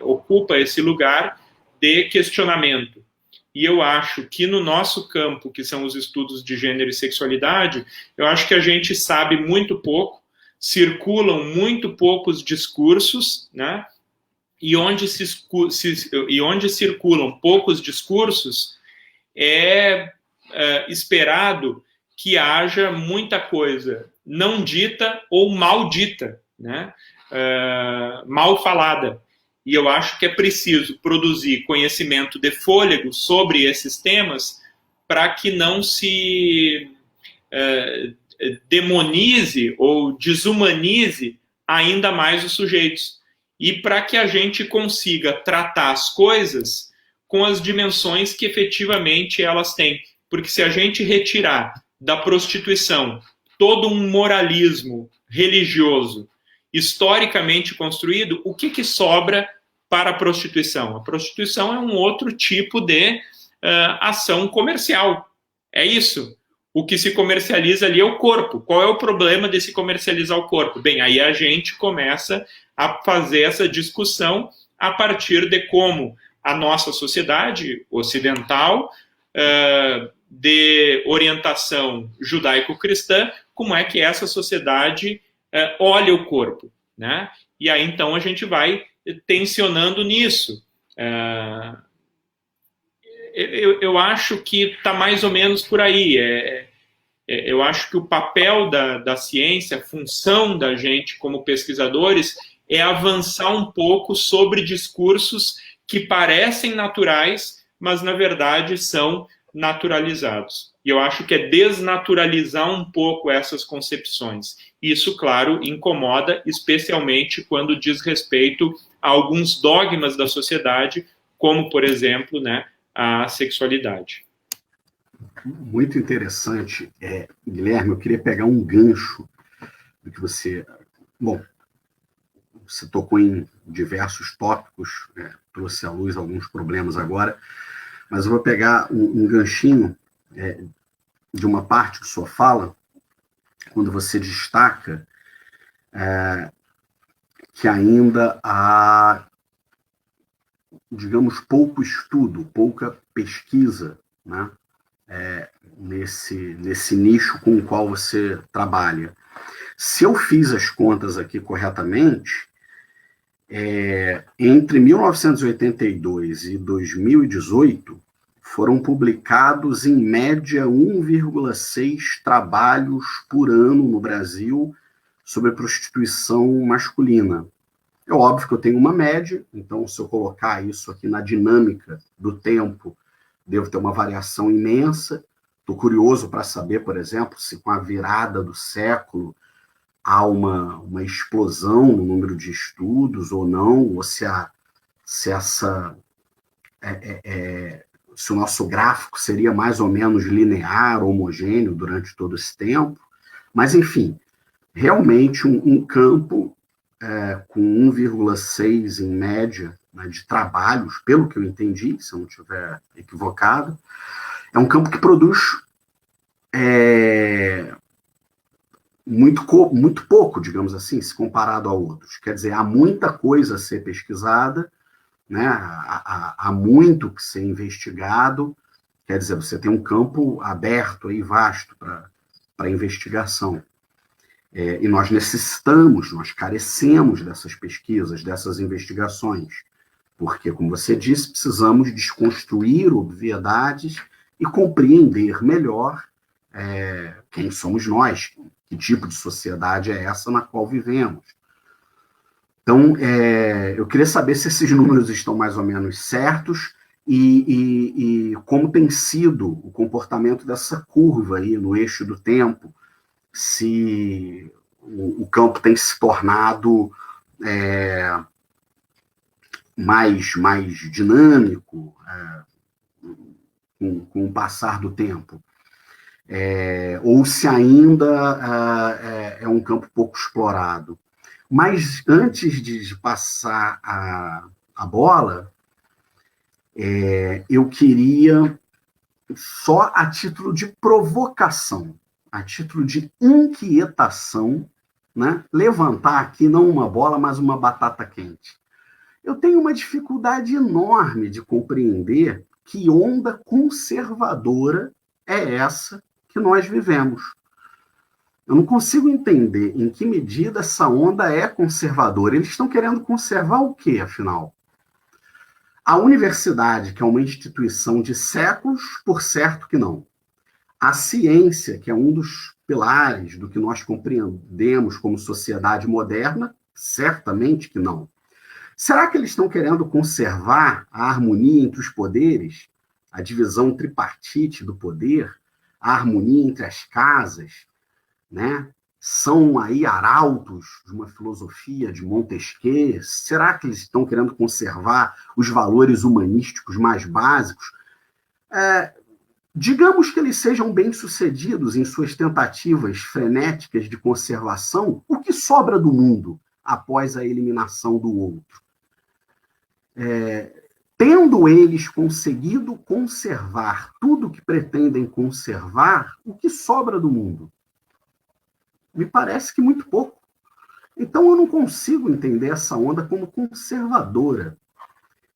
[SPEAKER 2] ocupa esse lugar de questionamento. E eu acho que no nosso campo, que são os estudos de gênero e sexualidade, eu acho que a gente sabe muito pouco, circulam muito poucos discursos, né? E onde circulam poucos discursos, é esperado que haja muita coisa não dita ou mal dita, né? Mal falada. E eu acho que é preciso produzir conhecimento de fôlego sobre esses temas para que não se demonize ou desumanize ainda mais os sujeitos. E para que a gente consiga tratar as coisas com as dimensões que efetivamente elas têm. Porque se a gente retirar da prostituição todo um moralismo religioso historicamente construído, o que sobra para a prostituição? A prostituição é um outro tipo de ação comercial. É isso. O que se comercializa ali é o corpo. Qual é o problema de se comercializar o corpo? Bem, aí a gente começa a fazer essa discussão a partir de como a nossa sociedade ocidental, de orientação judaico-cristã, como é que essa sociedade olha o corpo, né? E aí, então, a gente vai tensionando nisso. Eu acho que está mais ou menos por aí. Eu acho que o papel da ciência, a função da gente como pesquisadores, é avançar um pouco sobre discursos que parecem naturais, mas, na verdade, são naturalizados. E eu acho que é desnaturalizar um pouco essas concepções. Isso, claro, incomoda, especialmente quando diz respeito a alguns dogmas da sociedade, como, por exemplo, né, a sexualidade.
[SPEAKER 3] Muito interessante. Guilherme, eu queria pegar um gancho do que você... Bom, você tocou em diversos tópicos, trouxe à luz alguns problemas agora, mas eu vou pegar um ganchinho de uma parte de sua fala, quando você destaca que ainda há, digamos, pouco estudo, pouca pesquisa, né, nesse nicho com o qual você trabalha. Se eu fiz as contas aqui corretamente, entre 1982 e 2018, foram publicados, em média, 1,6 trabalhos por ano no Brasil sobre prostituição masculina. É óbvio que eu tenho uma média, então, se eu colocar isso aqui na dinâmica do tempo, devo ter uma variação imensa. Estou curioso para saber, por exemplo, se com a virada do século há uma explosão no número de estudos ou não, ou se o nosso gráfico seria mais ou menos linear, homogêneo durante todo esse tempo. Mas, enfim, realmente um campo com 1,6 em média, né, de trabalhos, pelo que eu entendi, se eu não estiver equivocado, é um campo que produz muito pouco, digamos assim, se comparado a outros. Quer dizer, há muita coisa a ser pesquisada, né? Há muito que ser investigado. Quer dizer, você tem um campo aberto e vasto para investigação. E nós nós carecemos dessas pesquisas, dessas investigações, porque, como você disse, precisamos desconstruir obviedades e compreender melhor quem somos nós, que tipo de sociedade é essa na qual vivemos. Então, eu queria saber se esses números estão mais ou menos certos e como tem sido o comportamento dessa curva aí no eixo do tempo, se o campo tem se tornado mais dinâmico com o passar do tempo, ou se ainda é um campo pouco explorado. Mas antes de passar a bola, eu queria, só a título de provocação, a título de inquietação, né, levantar aqui não uma bola, mas uma batata quente. Eu tenho uma dificuldade enorme de compreender que onda conservadora é essa que nós vivemos. Eu não consigo entender em que medida essa onda é conservadora. Eles estão querendo conservar o quê, afinal? A universidade, que é uma instituição de séculos, por certo que não. A ciência, que é um dos pilares do que nós compreendemos como sociedade moderna, certamente que não. Será que eles estão querendo conservar a harmonia entre os poderes, a divisão tripartite do poder, a harmonia entre as casas, né? São aí arautos de uma filosofia de Montesquieu? Será que eles estão querendo conservar os valores humanísticos mais básicos? Digamos que eles sejam bem-sucedidos em suas tentativas frenéticas de conservação, o que sobra do mundo após a eliminação do outro? Tendo eles conseguido conservar tudo que pretendem conservar, o que sobra do mundo? Me parece que muito pouco. Então eu não consigo entender essa onda como conservadora.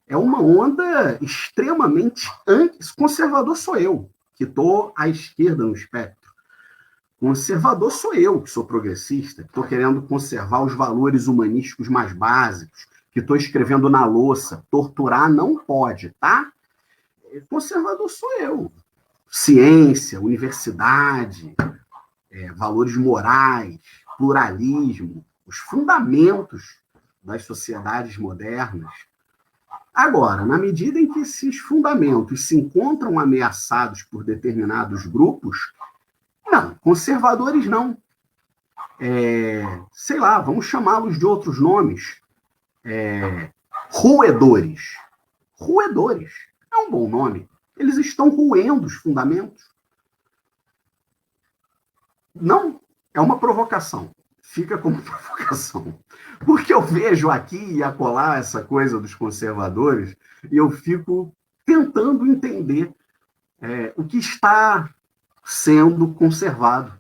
[SPEAKER 3] É uma onda extremamente conservador sou eu, que estou à esquerda no espectro. Conservador sou eu, que sou progressista, que estou querendo conservar os valores humanísticos mais básicos, que estou escrevendo na louça. Torturar não pode, tá? Conservador sou eu. Ciência, universidade, valores morais, pluralismo, os fundamentos das sociedades modernas. Agora, na medida em que esses fundamentos se encontram ameaçados por determinados grupos, não, conservadores não. Sei lá, vamos chamá-los de outros nomes. Roedores. Roedores é um bom nome. Eles estão roendo os fundamentos. Não, é uma provocação. Fica como provocação. Porque eu vejo aqui e acolá essa coisa dos conservadores e eu fico tentando entender o que está sendo conservado.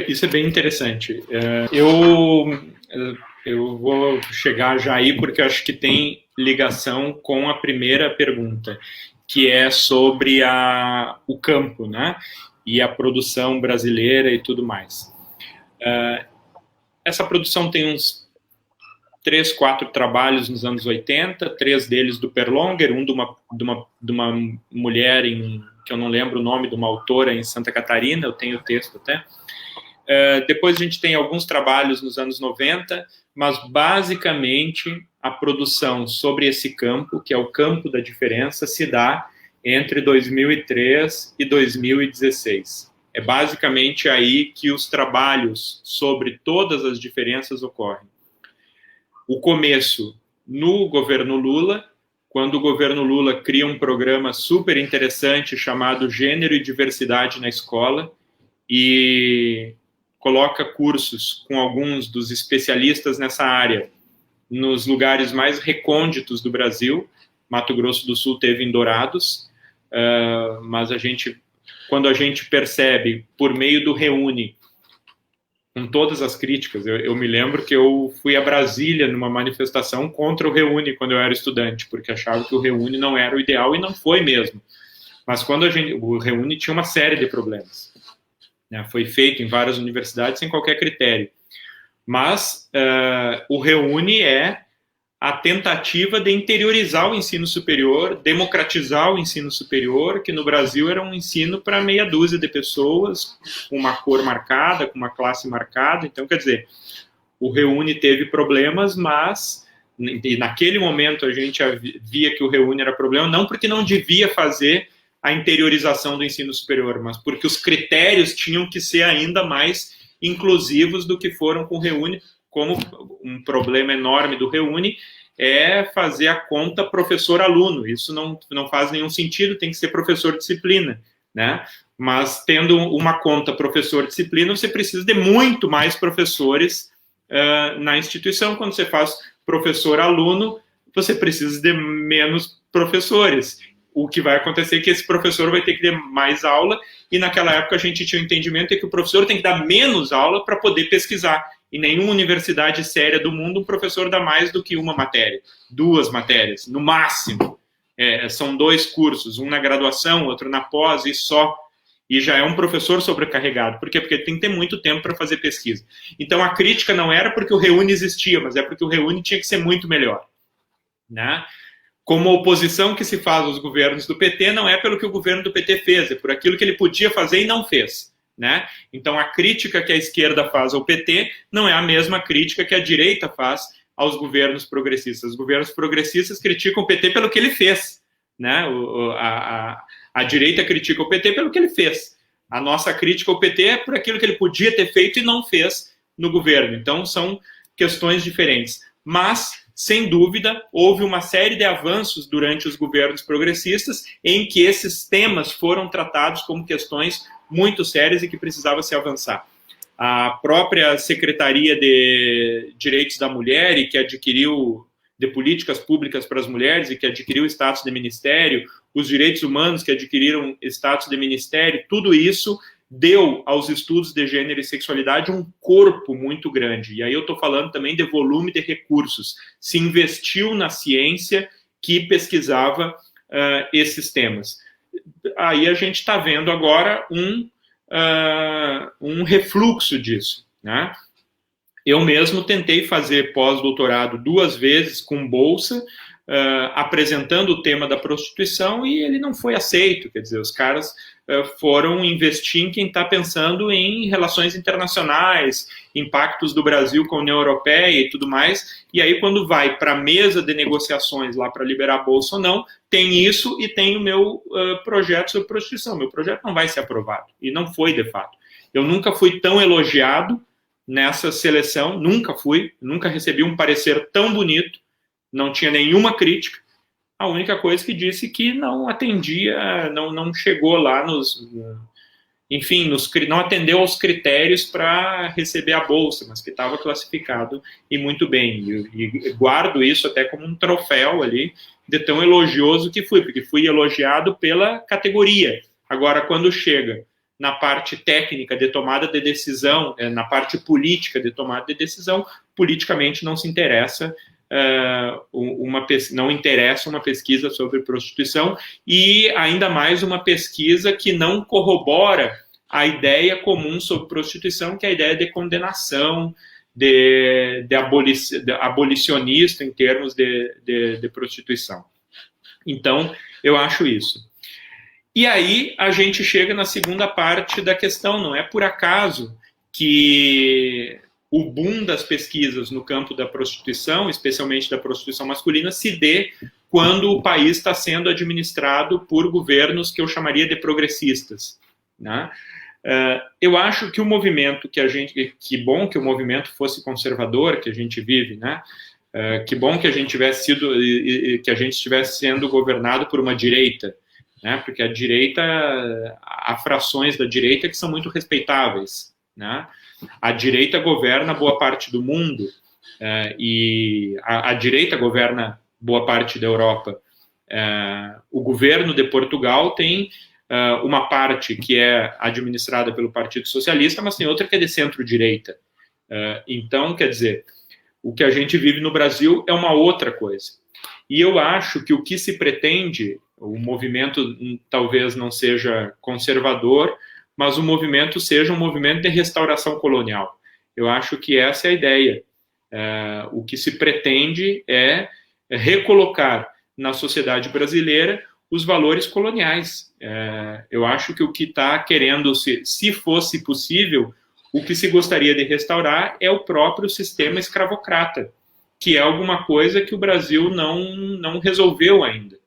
[SPEAKER 2] Isso é bem interessante. Eu vou chegar já aí porque eu acho que tem ligação com a primeira pergunta, que é sobre o campo, né? E a produção brasileira e tudo mais. Essa produção tem uns 3, 4 trabalhos nos anos 80, 3 deles do Perlonger, um de uma mulher, que eu não lembro o nome, de uma autora em Santa Catarina, eu tenho o texto até. Depois a gente tem alguns trabalhos nos anos 90, mas basicamente a produção sobre esse campo, que é o campo da diferença, se dá entre 2003 e 2016. É basicamente aí que os trabalhos sobre todas as diferenças ocorrem. O começo no governo Lula, quando o governo Lula cria um programa super interessante chamado Gênero e Diversidade na Escola e coloca cursos com alguns dos especialistas nessa área nos lugares mais recônditos do Brasil. Mato Grosso do Sul teve em Dourados, mas quando a gente percebe, por meio do Reúne, com todas as críticas, eu me lembro que eu fui a Brasília numa manifestação contra o Reúne quando eu era estudante, porque achava que o Reúne não era o ideal, e não foi mesmo. Mas quando o Reúne tinha uma série de problemas, né? Foi feito em várias universidades sem qualquer critério. Mas o Reúne é a tentativa de interiorizar o ensino superior, democratizar o ensino superior, que no Brasil era um ensino para meia dúzia de pessoas, com uma cor marcada, com uma classe marcada. Então, quer dizer, o Reúne teve problemas, mas e naquele momento a gente via que o Reúne era problema, não porque não devia fazer a interiorização do ensino superior, mas porque os critérios tinham que ser ainda mais inclusivos do que foram com o Reúne. Como um problema enorme do Reúne é fazer a conta professor-aluno. Isso não faz nenhum sentido, tem que ser professor-disciplina, né? Mas tendo uma conta professor-disciplina, você precisa de muito mais professores na instituição. Quando você faz professor-aluno, você precisa de menos professores. o que vai acontecer é que esse professor vai ter que dar mais aula, e naquela época a gente tinha o entendimento de que o professor tem que dar menos aula para poder pesquisar. Em nenhuma universidade séria do mundo, um professor dá mais do que uma matéria, 2 matérias, no máximo. São 2 cursos, um na graduação, outro na pós, e só. E já é um professor sobrecarregado. Por quê? Porque tem que ter muito tempo para fazer pesquisa. Então a crítica não era porque o Reúne existia, mas é porque o Reúne tinha que ser muito melhor, né? Como a oposição que se faz aos governos do PT não é pelo que o governo do PT fez, é por aquilo que ele podia fazer e não fez, né? Então a crítica que a esquerda faz ao PT não é a mesma crítica que a direita faz aos governos progressistas. Os governos progressistas criticam o PT pelo que ele fez, né? A direita critica o PT pelo que ele fez. A nossa crítica ao PT é por aquilo que ele podia ter feito e não fez no governo. Então, são questões diferentes. Mas, sem dúvida, houve uma série de avanços durante os governos progressistas em que esses temas foram tratados como questões muito sérias e que precisava se avançar. A própria Secretaria de Direitos da Mulher, e que adquiriu de políticas públicas para as mulheres e que adquiriu status de ministério, os direitos humanos que adquiriram status de ministério, tudo isso deu aos estudos de gênero e sexualidade um corpo muito grande. E aí eu estou falando também de volume de recursos. Se investiu na ciência que pesquisava esses temas. Aí a gente está vendo agora um refluxo disso, né? Eu mesmo tentei fazer pós-doutorado 2 vezes com bolsa, apresentando o tema da prostituição, e ele não foi aceito. Quer dizer, os caras foram investir em quem está pensando em relações internacionais, impactos do Brasil com a União Europeia e tudo mais, e aí quando vai para a mesa de negociações lá para liberar a bolsa ou não, tem isso e tem o meu projeto sobre prostituição. Meu projeto não vai ser aprovado, e não foi de fato. Eu nunca fui tão elogiado nessa seleção, nunca recebi um parecer tão bonito, não tinha nenhuma crítica. A única coisa que disse que não atendia, não chegou lá não atendeu aos critérios para receber a bolsa, mas que estava classificado e muito bem. E guardo isso até como um troféu ali, de tão elogioso que fui, porque fui elogiado pela categoria. Agora, quando chega na parte técnica de tomada de decisão, na parte política de tomada de decisão, politicamente não se interessa, não interessa uma pesquisa sobre prostituição, e ainda mais uma pesquisa que não corrobora a ideia comum sobre prostituição, que é a ideia de condenação, de abolicionista em termos de prostituição. Então, eu acho isso. E aí a gente chega na segunda parte da questão. Não é por acaso que o boom das pesquisas no campo da prostituição, especialmente da prostituição masculina, se dê quando o país está sendo administrado por governos que eu chamaria de progressistas, né? Eu acho que o movimento que bom que o movimento fosse conservador, que a gente vive, né? Que bom que a gente estivesse sendo governado por uma direita, né? Porque a direita, há frações da direita que são muito respeitáveis, né? A direita governa boa parte do mundo, e a direita governa boa parte da Europa. O governo de Portugal tem uma parte que é administrada pelo Partido Socialista, mas tem outra que é de centro-direita. Então, quer dizer, o que a gente vive no Brasil é uma outra coisa. E eu acho que o que se pretende, o movimento talvez não seja conservador, mas o movimento seja um movimento de restauração colonial. Eu acho que essa é a ideia. O que se pretende é recolocar na sociedade brasileira os valores coloniais. Eu acho que o que está querendo, se fosse possível, o que se gostaria de restaurar é o próprio sistema escravocrata, que é alguma coisa que o Brasil não resolveu ainda.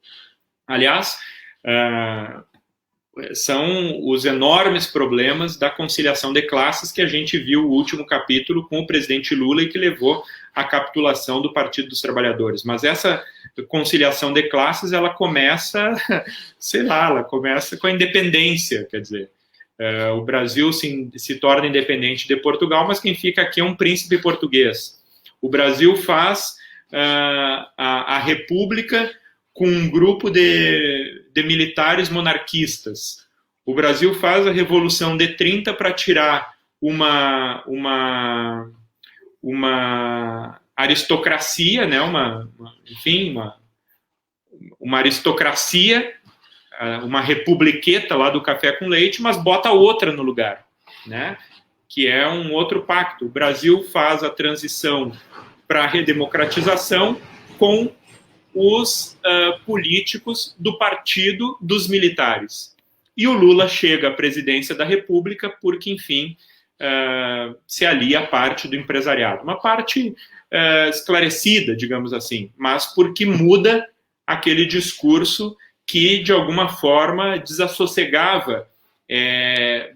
[SPEAKER 2] Aliás, são os enormes problemas da conciliação de classes que a gente viu o último capítulo com o presidente Lula e que levou à capitulação do Partido dos Trabalhadores. Mas essa conciliação de classes, ela começa, ela começa com a independência, quer dizer, o Brasil se torna independente de Portugal, mas quem fica aqui é um príncipe português. O Brasil faz a república com um grupo de de militares monarquistas. O Brasil faz a Revolução de 30 para tirar uma aristocracia, né? Uma aristocracia, uma republiqueta lá do café com leite, mas bota outra no lugar, né? Que é um outro pacto. O Brasil faz a transição para a redemocratização com os políticos do partido dos militares. E o Lula chega à presidência da República porque, enfim, se alia à parte do empresariado. Uma parte esclarecida, digamos assim, mas porque muda aquele discurso que, de alguma forma, desassossegava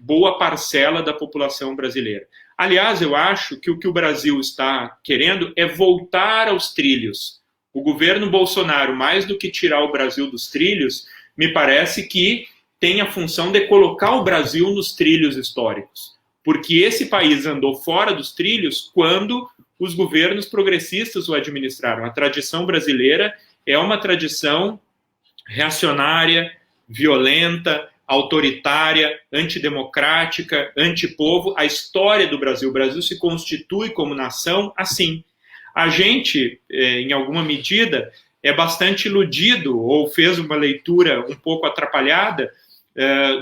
[SPEAKER 2] boa parcela da população brasileira. Aliás, eu acho que o Brasil está querendo é voltar aos trilhos. O governo Bolsonaro, mais do que tirar o Brasil dos trilhos, me parece que tem a função de colocar o Brasil nos trilhos históricos. Porque esse país andou fora dos trilhos quando os governos progressistas o administraram. A tradição brasileira é uma tradição reacionária, violenta, autoritária, antidemocrática, antipovo. A história do Brasil, o Brasil se constitui como nação assim. A gente, em alguma medida, é bastante iludido ou fez uma leitura um pouco atrapalhada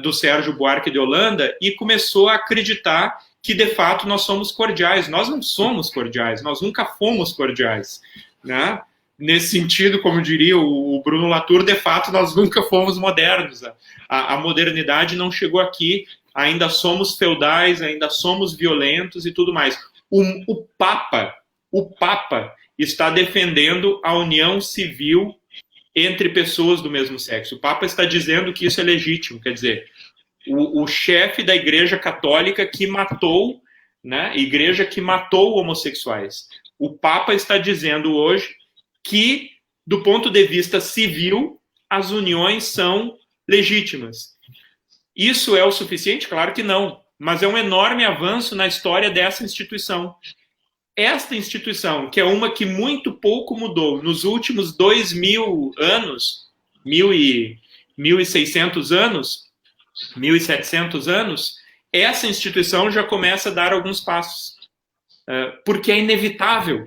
[SPEAKER 2] do Sérgio Buarque de Holanda e começou a acreditar que, de fato, nós somos cordiais. Nós não somos cordiais, nós nunca fomos cordiais, né? Nesse sentido, como diria o Bruno Latour, de fato, nós nunca fomos modernos. A modernidade não chegou aqui, ainda somos feudais, ainda somos violentos e tudo mais. O Papa está defendendo a união civil entre pessoas do mesmo sexo. O Papa está dizendo que isso é legítimo, quer dizer, o chefe da Igreja Católica que matou, né, igreja que matou homossexuais. O Papa está dizendo hoje que, do ponto de vista civil, as uniões são legítimas. Isso é o suficiente? Claro que não, mas é um enorme avanço na história dessa instituição. Esta instituição, que é uma que muito pouco mudou nos últimos 2.000 anos, 1.600 anos, 1.700 anos, essa instituição já começa a dar alguns passos, porque é inevitável.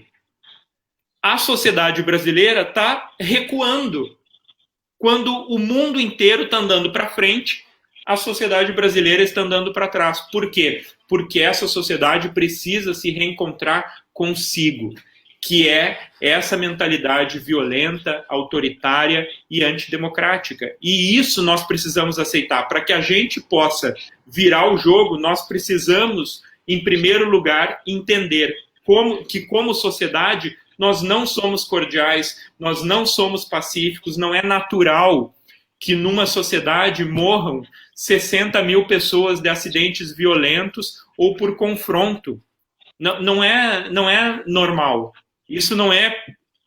[SPEAKER 2] A sociedade brasileira está recuando. Quando o mundo inteiro está andando para frente, a sociedade brasileira está andando para trás. Por quê? Porque essa sociedade precisa se reencontrar consigo, que é essa mentalidade violenta, autoritária e antidemocrática. E isso nós precisamos aceitar. Para que a gente possa virar o jogo, nós precisamos, em primeiro lugar, entender que como sociedade nós não somos cordiais, nós não somos pacíficos, não é natural que numa sociedade morram 60 mil pessoas de acidentes violentos ou por confronto. Não é normal. Isso não é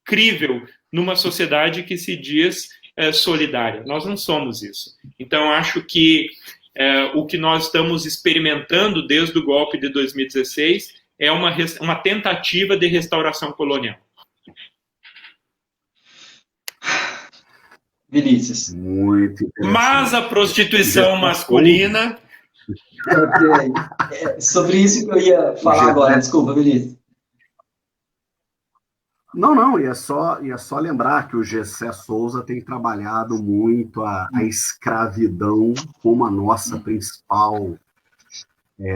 [SPEAKER 2] crível numa sociedade que se diz solidária. Nós não somos isso. Então, acho que o que nós estamos experimentando desde o golpe de 2016 é uma tentativa de restauração colonial.
[SPEAKER 1] Vinícius.
[SPEAKER 3] Muito interessante.
[SPEAKER 2] Mas a prostituição masculina...
[SPEAKER 1] Sobre isso que eu ia falar agora. Desculpa, Vinícius.
[SPEAKER 3] Não, ia só lembrar que o Gessé Souza tem trabalhado muito a escravidão como a nossa principal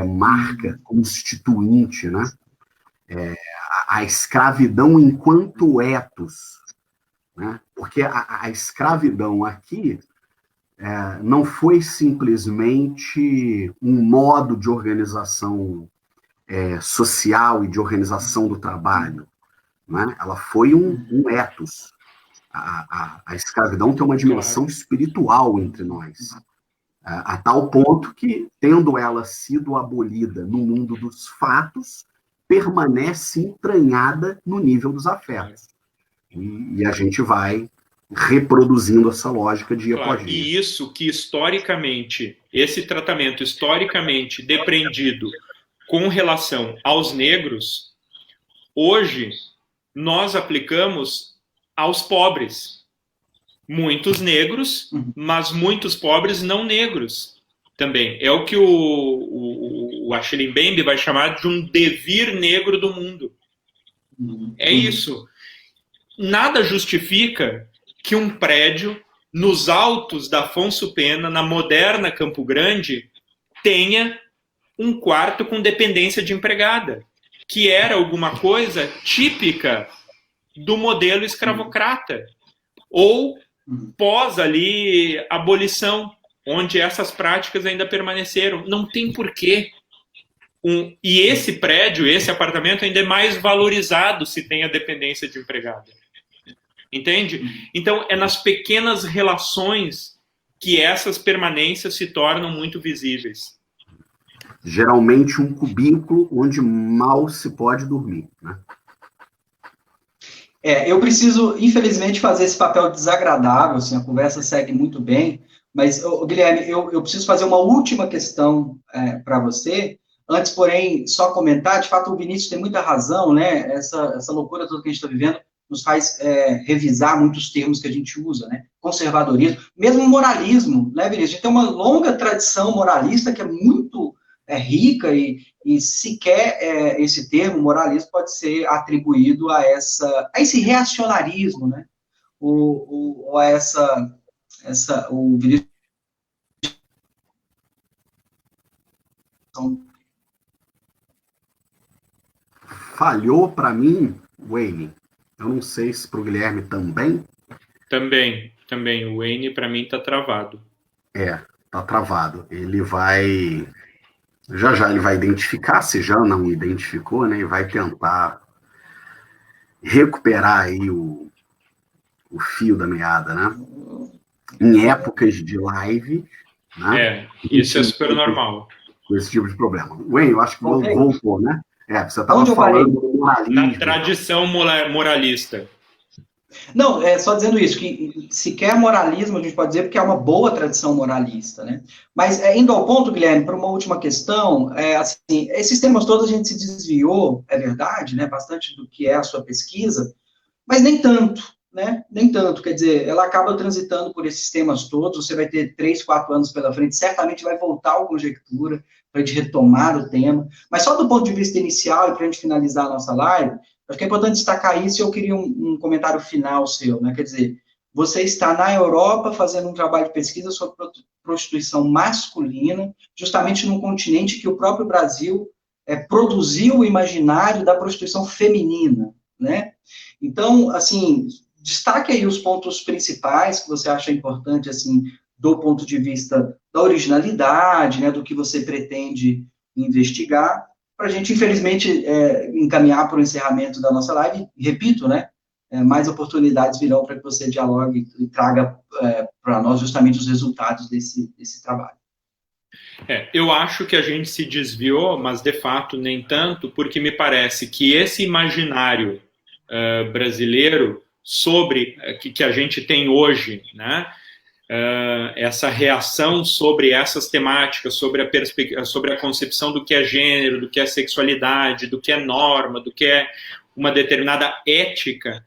[SPEAKER 3] marca constituinte, né? A escravidão enquanto ethos, né? Porque a escravidão aqui não foi simplesmente um modo de organização social e de organização do trabalho, né? Ela foi um ethos. A escravidão tem uma dimensão espiritual entre nós, a tal ponto que, tendo ela sido abolida no mundo dos fatos, permanece entranhada no nível dos afetos. E a gente vai reproduzindo essa lógica dia após dia.
[SPEAKER 2] E isso que historicamente, esse tratamento historicamente depreendido com relação aos negros, hoje nós aplicamos aos pobres. Muitos negros, mas muitos pobres não negros também. É o que o Achille Mbembe vai chamar de um devir negro do mundo. É isso. Nada justifica que um prédio nos altos da Afonso Pena, na moderna Campo Grande, tenha um quarto com dependência de empregada, que era alguma coisa típica do modelo escravocrata, ou pós ali abolição, onde essas práticas ainda permaneceram. Não tem porquê. E esse prédio, esse apartamento ainda é mais valorizado se tem a dependência de empregada. Entende? Então, é nas pequenas relações que essas permanências se tornam muito visíveis.
[SPEAKER 3] Geralmente um cubículo onde mal se pode dormir, né?
[SPEAKER 1] Eu preciso, infelizmente, fazer esse papel desagradável, assim, a conversa segue muito bem, mas, Guilherme, eu preciso fazer uma última questão para você. Antes, porém, só comentar, de fato, o Vinícius tem muita razão, né? Essa loucura toda que a gente está vivendo nos faz revisar muitos termos que a gente usa, né? Conservadorismo, mesmo moralismo, né, Vinícius? A gente tem uma longa tradição moralista que é muito rica e sequer esse termo, moralismo, pode ser atribuído a esse reacionarismo, né? Ou a o Vinícius
[SPEAKER 3] falhou para mim, Wayne. Eu não sei se para o Guilherme também.
[SPEAKER 2] Também. O Wayne, para mim, está travado.
[SPEAKER 3] Está travado. Ele vai... Já ele vai identificar, se já não identificou, né? E vai tentar recuperar aí o fio da meada, né? Em épocas de live, né?
[SPEAKER 2] Isso é super normal.
[SPEAKER 3] Com esse tipo de problema. Wayne, eu acho que voltou, né? Você estava
[SPEAKER 1] falando
[SPEAKER 3] do moralismo.
[SPEAKER 2] Da tradição moralista.
[SPEAKER 1] Não, só dizendo isso, que sequer moralismo a gente pode dizer porque é uma boa tradição moralista, né? Mas, indo ao ponto, Guilherme, para uma última questão, assim, esses temas todos a gente se desviou, é verdade, né? Bastante do que é a sua pesquisa, mas nem tanto, né? Nem tanto, quer dizer, ela acaba transitando por esses temas todos, você vai ter 3, 4 anos pela frente, certamente vai voltar ao Conjectura para a gente retomar o tema, mas só do ponto de vista inicial e para a gente finalizar a nossa live, acho que é importante destacar isso e eu queria um comentário final seu, né? Quer dizer, você está na Europa fazendo um trabalho de pesquisa sobre prostituição masculina, justamente num continente que o próprio Brasil produziu o imaginário da prostituição feminina, né? Então, assim, destaque aí os pontos principais que você acha importante, assim, do ponto de vista da originalidade, né, do que você pretende investigar, para a gente, infelizmente, encaminhar para o encerramento da nossa live. Repito, né, mais oportunidades virão para que você dialogue e traga para nós justamente os resultados desse trabalho.
[SPEAKER 2] Eu acho que a gente se desviou, mas de fato nem tanto, porque me parece que esse imaginário brasileiro sobre que a gente tem hoje, né, essa reação sobre essas temáticas, sobre a concepção do que é gênero, do que é sexualidade, do que é norma, do que é uma determinada ética,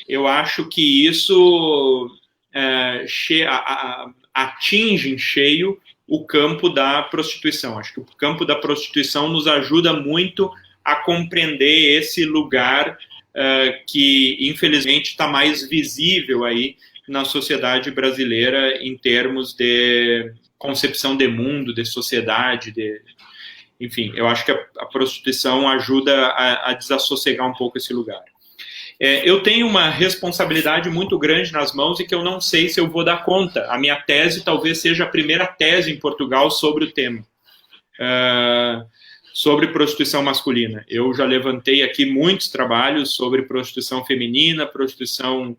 [SPEAKER 2] eu acho que isso atinge em cheio o campo da prostituição. Acho que o campo da prostituição nos ajuda muito a compreender esse lugar que, infelizmente, está mais visível aí na sociedade brasileira em termos de concepção de mundo, de sociedade, enfim, eu acho que a prostituição ajuda a desassossegar um pouco esse lugar. Eu tenho uma responsabilidade muito grande nas mãos e que eu não sei se eu vou dar conta. A minha tese talvez seja a primeira tese em Portugal sobre o tema. Sobre prostituição masculina. Eu já levantei aqui muitos trabalhos sobre prostituição feminina, prostituição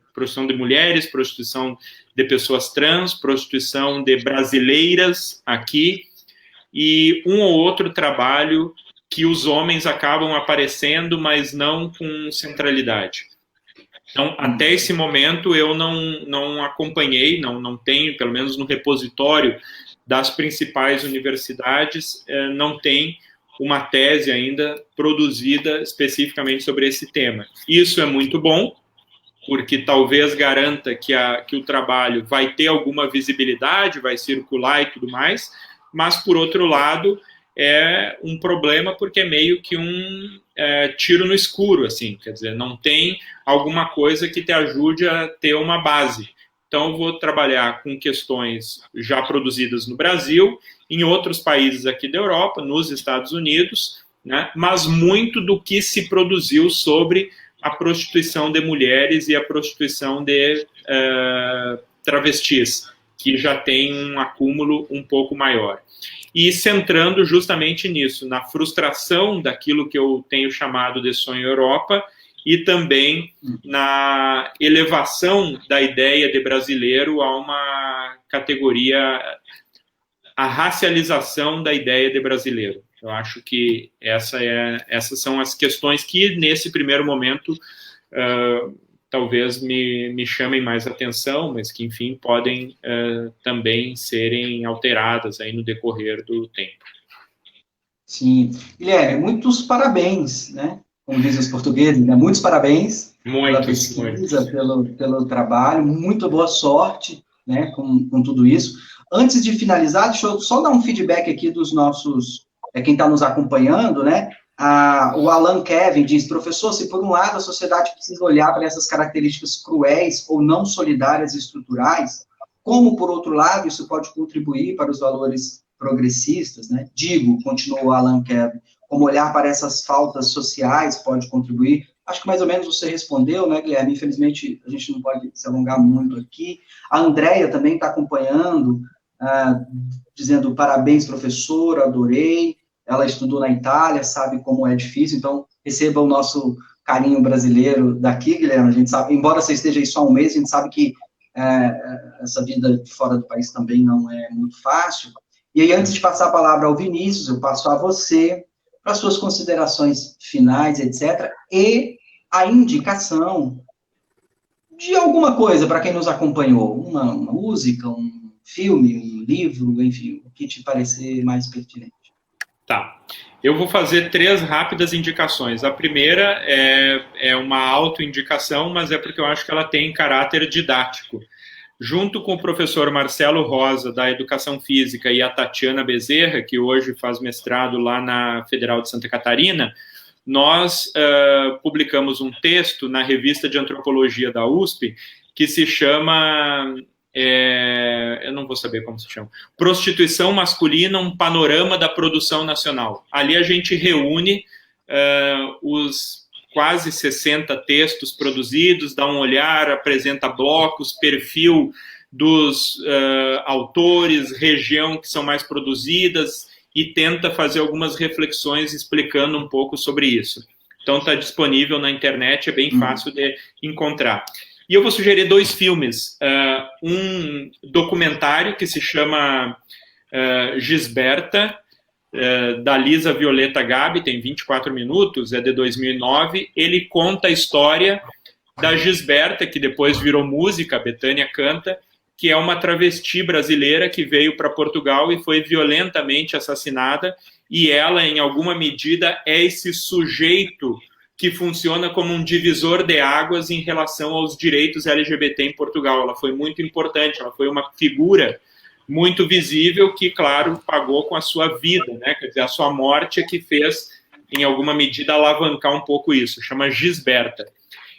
[SPEAKER 2] de mulheres, prostituição de pessoas trans, prostituição de brasileiras aqui, e um ou outro trabalho que os homens acabam aparecendo, mas não com centralidade. Então, até esse momento, eu não acompanhei, não tenho, pelo menos no repositório das principais universidades, não tem uma tese ainda produzida especificamente sobre esse tema. Isso é muito bom, porque talvez garanta que o trabalho vai ter alguma visibilidade, vai circular e tudo mais, mas, por outro lado, é um problema porque é meio que um tiro no escuro, assim, quer dizer, não tem alguma coisa que te ajude a ter uma base. Então, eu vou trabalhar com questões já produzidas no Brasil, em outros países aqui da Europa, nos Estados Unidos, né, mas muito do que se produziu sobre a prostituição de mulheres e a prostituição de travestis, que já tem um acúmulo um pouco maior. E centrando justamente nisso, na frustração daquilo que eu tenho chamado de sonho Europa, e também na elevação da ideia de brasileiro a uma categoria, a racialização da ideia de brasileiro. Eu acho que essas são as questões que, nesse primeiro momento, talvez me chamem mais atenção, mas que, enfim, podem também serem alteradas aí no decorrer do tempo.
[SPEAKER 1] Sim. Guilherme, muitos parabéns, né? Como dizem os portugueses, né? Muitos parabéns pela pesquisa, pelo trabalho, muito boa sorte, né, com tudo isso. Antes de finalizar, deixa eu só dar um feedback aqui dos nossos, quem está nos acompanhando, né? O Alan Kevin diz, professor, se por um lado a sociedade precisa olhar para essas características cruéis ou não solidárias e estruturais, como, por outro lado, isso pode contribuir para os valores progressistas, né? Digo, continuou o Alan Kevin, como olhar para essas faltas sociais pode contribuir. Acho que mais ou menos você respondeu, né, Guilherme? Infelizmente, a gente não pode se alongar muito aqui. A Andréia também está acompanhando, dizendo, parabéns, professor, adorei. Ela estudou na Itália, sabe como é difícil, então receba o nosso carinho brasileiro daqui, Guilherme. A gente sabe, embora você esteja aí só um mês, a gente sabe que essa vida fora do país também não é muito fácil. E aí, antes de passar a palavra ao Vinícius, eu passo a você para suas considerações finais, etc., e a indicação de alguma coisa para quem nos acompanhou, uma música, um filme, um livro, enfim, o que te parecer mais pertinente.
[SPEAKER 2] Tá. Eu vou fazer 3 rápidas indicações. A primeira é uma autoindicação, mas é porque eu acho que ela tem caráter didático. Junto com o professor Marcelo Rosa, da Educação Física, e a Tatiana Bezerra, que hoje faz mestrado lá na Federal de Santa Catarina, nós publicamos um texto na revista de Antropologia da USP, que se chama, eu não vou saber como se chama, Prostituição Masculina, um panorama da produção nacional. Ali a gente reúne os quase 60 textos produzidos, dá um olhar, apresenta blocos, perfil dos autores, região que são mais produzidas, e tenta fazer algumas reflexões explicando um pouco sobre isso. Então está disponível na internet, é bem fácil de encontrar. E eu vou sugerir 2 filmes. Um documentário que se chama Gisberta, da Lisa Violeta Gabi, tem 24 minutos, é de 2009. Ele conta a história da Gisberta, que depois virou música, a Bethânia canta, que é uma travesti brasileira que veio para Portugal e foi violentamente assassinada, e ela, em alguma medida, é esse sujeito que funciona como um divisor de águas em relação aos direitos LGBT em Portugal. Ela foi muito importante, ela foi uma figura muito visível que, claro, pagou com a sua vida, né? Quer dizer, a sua morte é que fez, em alguma medida, alavancar um pouco isso. Chama Gisberta.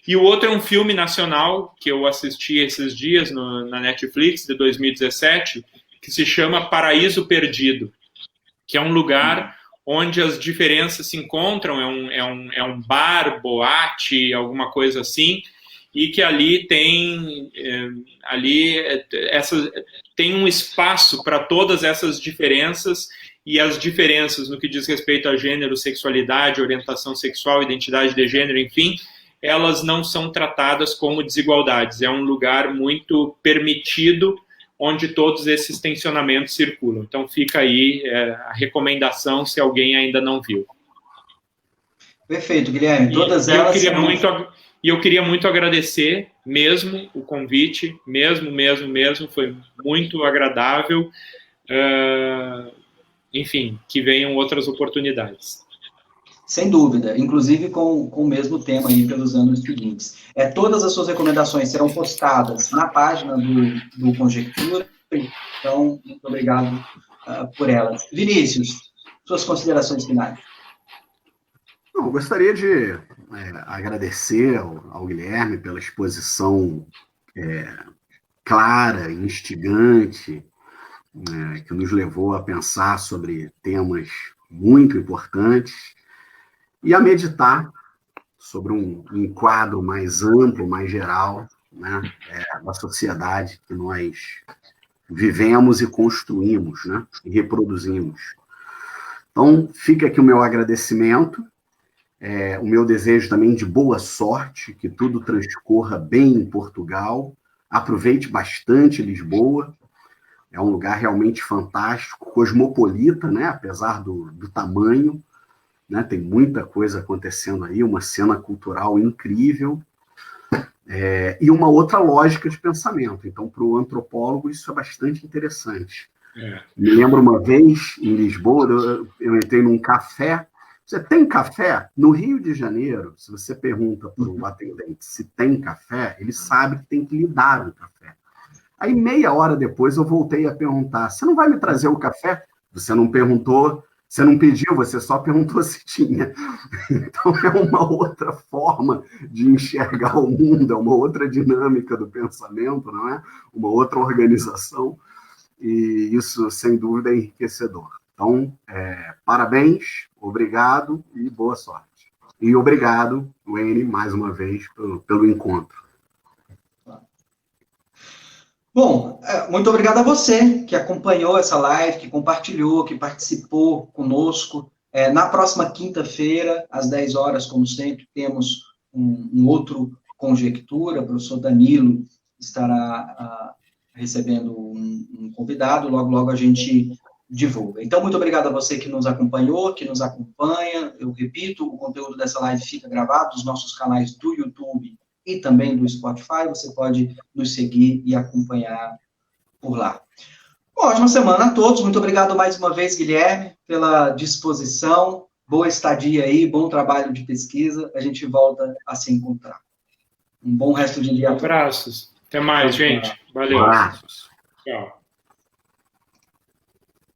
[SPEAKER 2] E o outro é um filme nacional que eu assisti esses dias na Netflix, de 2017, que se chama Paraíso Perdido, que é um lugar onde as diferenças se encontram, é um bar, boate, alguma coisa assim, e que ali tem tem um espaço para todas essas diferenças, e as diferenças no que diz respeito a gênero, sexualidade, orientação sexual, identidade de gênero, enfim, elas não são tratadas como desigualdades. É um lugar muito permitido, onde todos esses tensionamentos circulam. Então fica aí a recomendação, se alguém ainda não viu.
[SPEAKER 1] Perfeito, Guilherme. Todas elas
[SPEAKER 2] eu queria muito agradecer mesmo o convite, mesmo, foi muito agradável. Enfim, que venham outras oportunidades.
[SPEAKER 1] Sem dúvida, inclusive com o mesmo tema aí pelos anos seguintes. Todas as suas recomendações serão postadas na página do Conjectura, então, muito obrigado por elas. Vinícius, suas considerações finais.
[SPEAKER 3] Não, gostaria de agradecer ao Guilherme pela exposição clara, instigante, que nos levou a pensar sobre temas muito importantes e a meditar sobre um quadro mais amplo, mais geral, né, da sociedade que nós vivemos e construímos, né, e reproduzimos. Então, fica aqui o meu agradecimento, o meu desejo também de boa sorte, que tudo transcorra bem em Portugal, aproveite bastante Lisboa, é um lugar realmente fantástico, cosmopolita, né, apesar do tamanho, né, tem muita coisa acontecendo aí, uma cena cultural incrível, e uma outra lógica de pensamento. Então, para o antropólogo, isso é bastante interessante. Me lembro uma vez, em Lisboa, eu entrei num café. Você tem café? No Rio de Janeiro, se você pergunta para o atendente se tem café, ele sabe que tem que lhe dar um café. Aí, meia hora depois, eu voltei a perguntar, você não vai me trazer o café? Você não perguntou, você não pediu, você só perguntou se tinha. Então, é uma outra forma de enxergar o mundo, é uma outra dinâmica do pensamento, não é? Uma outra organização, e isso, sem dúvida, é enriquecedor. Então, parabéns, obrigado e boa sorte. E obrigado, Wayne, mais uma vez, pelo encontro.
[SPEAKER 1] Bom, muito obrigado a você que acompanhou essa live, que compartilhou, que participou conosco. Na próxima quinta-feira, às 10 horas, como sempre, temos um outro Conjectura. O professor Danilo estará recebendo um convidado, logo a gente divulga. Então, muito obrigado a você que nos acompanhou, que nos acompanha. Eu repito, o conteúdo dessa live fica gravado nos nossos canais do YouTube e também do Spotify. Você pode nos seguir e acompanhar por lá. Uma ótima semana a todos. Muito obrigado mais uma vez, Guilherme, pela disposição. Boa estadia aí, bom trabalho de pesquisa. A gente volta a se encontrar. Um bom resto de dia a todos.
[SPEAKER 2] Abraços. Até mais, gente. Valeu.
[SPEAKER 3] Abraços.
[SPEAKER 2] Tchau.